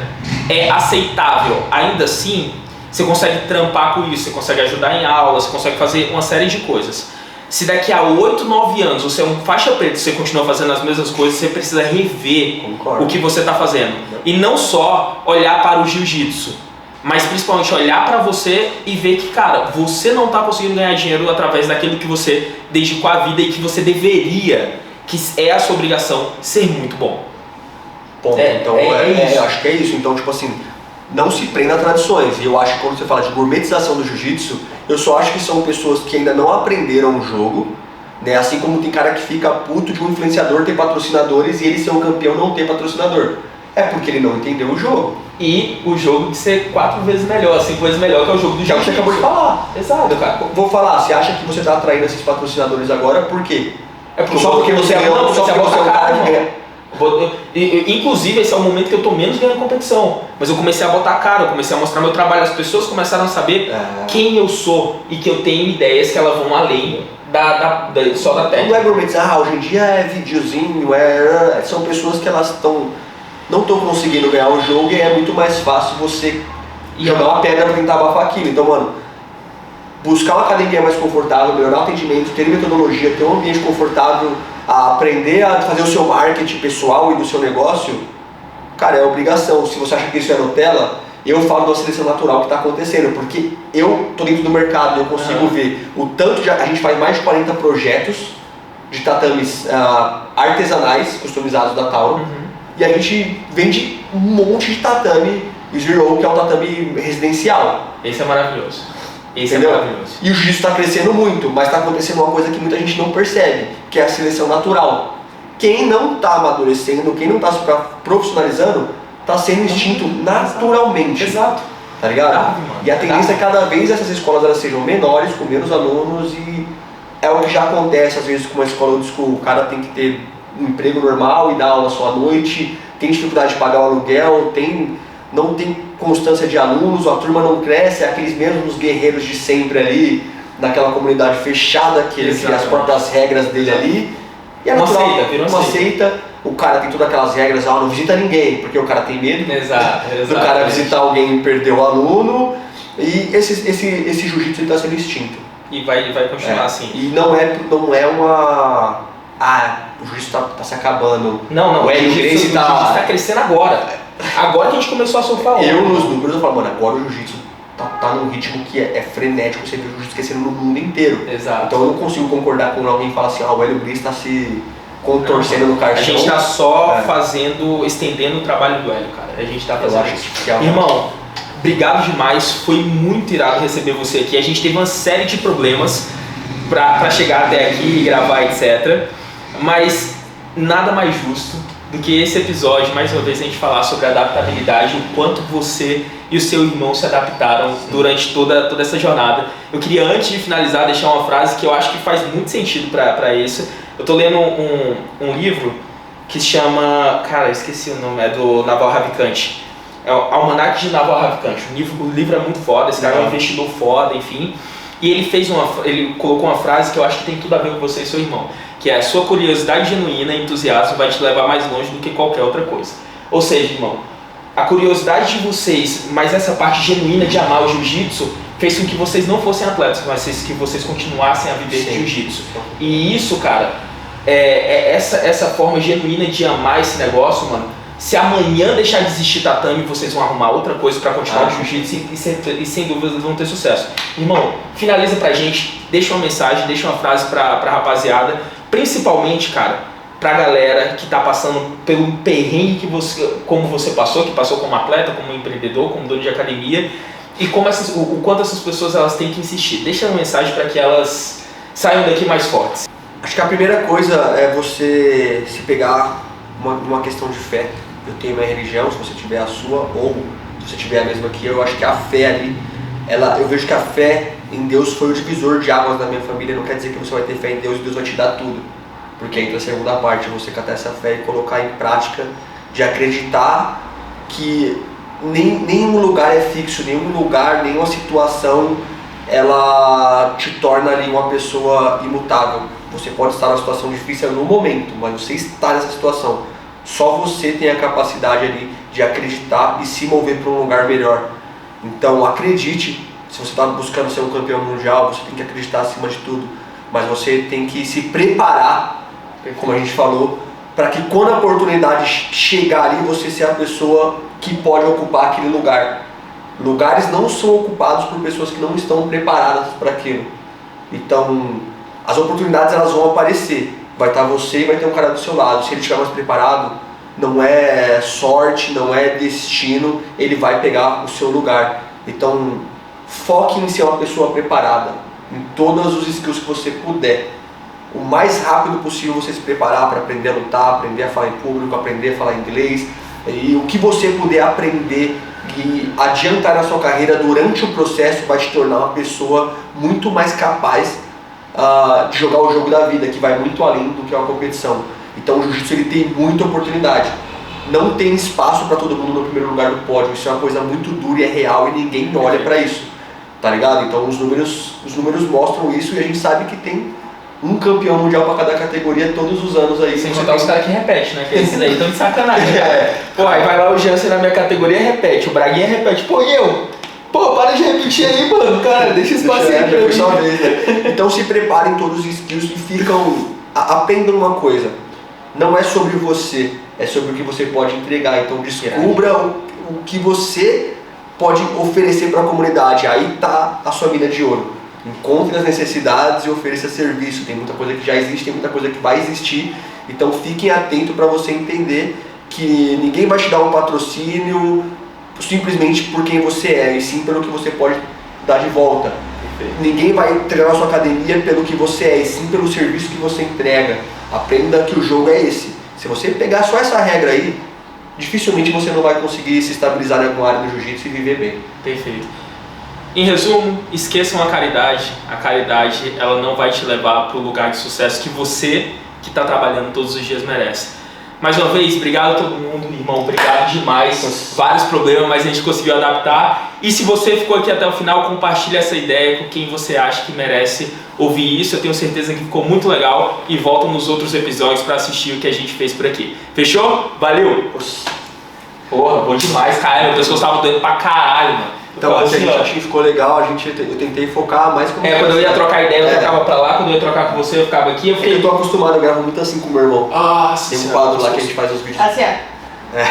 Speaker 1: é aceitável, ainda assim, você consegue trampar com isso, você consegue ajudar em aula, você consegue fazer uma série de coisas. Se daqui a 8, 9 anos você é um faixa preta e você continua fazendo as mesmas coisas, você precisa rever o que você está fazendo. E não só olhar para o jiu-jitsu, mas principalmente olhar para você e ver que, cara, você não está conseguindo ganhar dinheiro através daquilo que você dedicou à vida e que você deveria, que é a sua obrigação, ser muito bom.
Speaker 2: Ponto. Então, acho que é isso. Então, tipo assim, não se prenda a tradições. E eu acho que quando você fala de gourmetização do jiu-jitsu, eu só acho que são pessoas que ainda não aprenderam o jogo, né? Assim como tem cara que fica puto de um influenciador ter patrocinadores e ele ser um campeão não ter patrocinador. É porque ele não entendeu o jogo.
Speaker 1: E o jogo de ser 4 vezes melhor, 5 vezes melhor, que é o jogo do
Speaker 2: jiu-jitsu. Que você acabou de falar.
Speaker 1: Exato, cara.
Speaker 2: Vou falar, você acha que você está atraindo esses patrocinadores agora por quê?
Speaker 1: É porque
Speaker 2: só porque você é um cara que ganha.
Speaker 1: Inclusive, esse é o momento que eu tô menos ganhando competição. Mas eu comecei a botar a cara, eu comecei a mostrar meu trabalho. As pessoas começaram a saber quem eu sou e que eu tenho ideias que elas vão além só da técnica.
Speaker 2: Não é gourmetizar, hoje em dia é videozinho, são pessoas que elas não estão conseguindo ganhar o jogo e é muito mais fácil você jogar uma pedra pra tentar abafar aquilo. Então, mano, buscar uma academia mais confortável, melhorar o atendimento, ter metodologia, ter um ambiente confortável, a aprender a fazer o seu marketing pessoal e do seu negócio, cara, é obrigação. Se você acha que isso é Nutella, eu falo da seleção natural que está acontecendo, porque eu tô dentro do mercado, eu consigo ver o tanto de... A gente faz mais de 40 projetos de tatames artesanais, customizados da Tauro, e a gente vende um monte de tatame Zero, que é um tatame residencial.
Speaker 1: Esse é maravilhoso.
Speaker 2: Entendeu? E o jiu-jitsu está crescendo muito, mas está acontecendo uma coisa que muita gente não percebe, que é a seleção natural. Quem não está amadurecendo, quem não está se profissionalizando, está sendo extinto naturalmente.
Speaker 1: Exato.
Speaker 2: Tá ligado? E a tendência é cada vez essas escolas elas sejam menores, com menos alunos, e é o que já acontece às vezes com uma escola old school. O cara tem que ter um emprego normal e dar aula só à noite, tem dificuldade de pagar o aluguel, não tem constância de alunos, a turma não cresce, é aqueles mesmos guerreiros de sempre ali, naquela comunidade fechada, que ele cria as próprias regras dele ali. E é natural, uma seita, o cara tem todas aquelas regras, não visita ninguém, porque o cara tem medo do cara visitar alguém e perder o aluno, e esse jiu-jitsu está sendo extinto.
Speaker 1: E vai continuar assim.
Speaker 2: E não é uma... o jiu-jitsu tá se acabando.
Speaker 1: Não, o jiu-jitsu tá crescendo agora. Agora que a gente começou a surfar.
Speaker 2: Nos números eu falo, mano, agora o jiu-jitsu tá num ritmo que é frenético, você vê o jiu-jitsu crescendo no mundo inteiro.
Speaker 1: Exato.
Speaker 2: Então eu não consigo concordar quando alguém fala assim, o Hélio Gracie está se contorcendo no caixão.
Speaker 1: A gente tá só estendendo o trabalho do Hélio, cara. A gente tá fazendo isso. Irmão, obrigado demais, foi muito irado receber você aqui. A gente teve uma série de problemas pra chegar até aqui e gravar, etc. Mas nada mais justo do que esse episódio, mais uma vez, a gente falar sobre adaptabilidade, o quanto você e o seu irmão se adaptaram durante toda essa jornada. Eu queria, antes de finalizar, deixar uma frase que eu acho que faz muito sentido para isso. Eu tô lendo um livro que se chama... Cara, eu esqueci o nome, é do Naval Ravikant. É o Almanac de Naval Ravikant. O livro é muito foda, esse cara é um investidor foda, enfim. E ele colocou uma frase que eu acho que tem tudo a ver com você e seu irmão, que é: a sua curiosidade genuína e entusiasmo vai te levar mais longe do que qualquer outra coisa. Ou seja, irmão, a curiosidade de vocês, mas essa parte genuína de amar o jiu-jitsu, fez com que vocês não fossem atletas, mas fez que vocês continuassem a viver de jiu-jitsu. E isso, cara, essa forma genuína de amar esse negócio, mano. Se amanhã deixar de existir tatame, vocês vão arrumar outra coisa pra continuar o jiu-jitsu e sem dúvida vão ter sucesso. Irmão, finaliza pra gente, deixa uma mensagem, deixa uma frase pra rapaziada, principalmente, cara, pra galera que tá passando pelo perrengue como você passou, que passou como atleta, como empreendedor, como dono de academia, e o quanto essas pessoas elas têm que insistir. Deixa uma mensagem pra que elas saiam daqui mais fortes.
Speaker 2: Acho que a primeira coisa é você se pegar uma questão de fé. Eu tenho minha religião, se você tiver a sua, ou se você tiver a mesma que eu acho que a fé ali, eu vejo que a fé em Deus foi o divisor de águas da minha família. Não quer dizer que você vai ter fé em Deus e Deus vai te dar tudo, porque entra a segunda parte, você catar essa fé e colocar em prática, de acreditar que nenhum lugar é fixo, nenhum lugar, nenhuma situação ela te torna ali uma pessoa imutável. Você pode estar numa situação difícil no momento, mas você está nessa situação. Só você tem a capacidade ali de acreditar e se mover para um lugar melhor. Então acredite, se você está buscando ser um campeão mundial, você tem que acreditar acima de tudo. Mas você tem que se preparar, como a gente falou, para que quando a oportunidade chegar ali, você seja a pessoa que pode ocupar aquele lugar. Lugares não são ocupados por pessoas que não estão preparadas para aquilo. Então, as oportunidades elas vão aparecer. Vai estar você e vai ter um cara do seu lado. Se ele estiver mais preparado, não é sorte, não é destino, ele vai pegar o seu lugar. Então, foque em ser uma pessoa preparada, em todos os skills que você puder. O mais rápido possível você se preparar para aprender a lutar, aprender a falar em público, aprender a falar inglês. E o que você puder aprender e adiantar na sua carreira durante o processo vai te tornar uma pessoa muito mais capaz de jogar o jogo da vida, que vai muito além do que é uma competição. Então o jiu-jitsu ele tem muita oportunidade. Não tem espaço para todo mundo no primeiro lugar do pódio, isso é uma coisa muito dura e é real e ninguém olha para isso, tá ligado? Então os números mostram isso e a gente sabe que tem um campeão mundial para cada categoria todos os anos aí.
Speaker 1: Sem contar os caras que repetem, né? Que esses aí estão de sacanagem, cara. Pô, aí vai lá o Jansen na minha categoria e repete, o Braguinha repete, pô, e eu? Pô, para de repetir aí, mano, cara, deixa espaço aí pra mim.
Speaker 2: Vez, né? Então se preparem todos os skills e aprendam uma coisa, não é sobre você, é sobre o que você pode entregar. Então descubra o que você pode oferecer para a comunidade, aí tá a sua mina de ouro. Encontre as necessidades e ofereça serviço. Tem muita coisa que já existe, tem muita coisa que vai existir. Então fiquem atentos para você entender que ninguém vai te dar um patrocínio simplesmente por quem você é, e sim pelo que você pode dar de volta. Ninguém vai treinar a sua academia pelo que você é, e sim pelo serviço que você entrega. Aprenda que o jogo é esse. Se você pegar só essa regra aí, dificilmente você não vai conseguir se estabilizar em alguma área do jiu-jitsu e viver bem.
Speaker 1: Perfeito. Em resumo, esqueçam a caridade. A caridade ela não vai te levar para o lugar de sucesso que você, que está trabalhando todos os dias, merece. Mais uma vez, obrigado a todo mundo, irmão, obrigado demais. Vários problemas, mas a gente conseguiu adaptar. E se você ficou aqui até o final, compartilhe essa ideia com quem você acha que merece ouvir isso. Eu tenho certeza que ficou muito legal. E volta nos outros episódios para assistir o que a gente fez por aqui. Fechou? Valeu! Porra, bom demais, cara. Meu pescoço tava doendo pra caralho, mano.
Speaker 2: Então, assim, a gente achou que ficou legal, eu tentei focar mais com...
Speaker 1: quando eu ia trocar ideia, eu trocava pra lá, quando eu ia trocar com você, eu ficava aqui, eu fiquei...
Speaker 2: Eu tô acostumado, eu gravo muito assim com o meu irmão.
Speaker 1: Nossa,
Speaker 2: tem um quadro lá que a gente faz os vídeos.
Speaker 3: Assim, ó.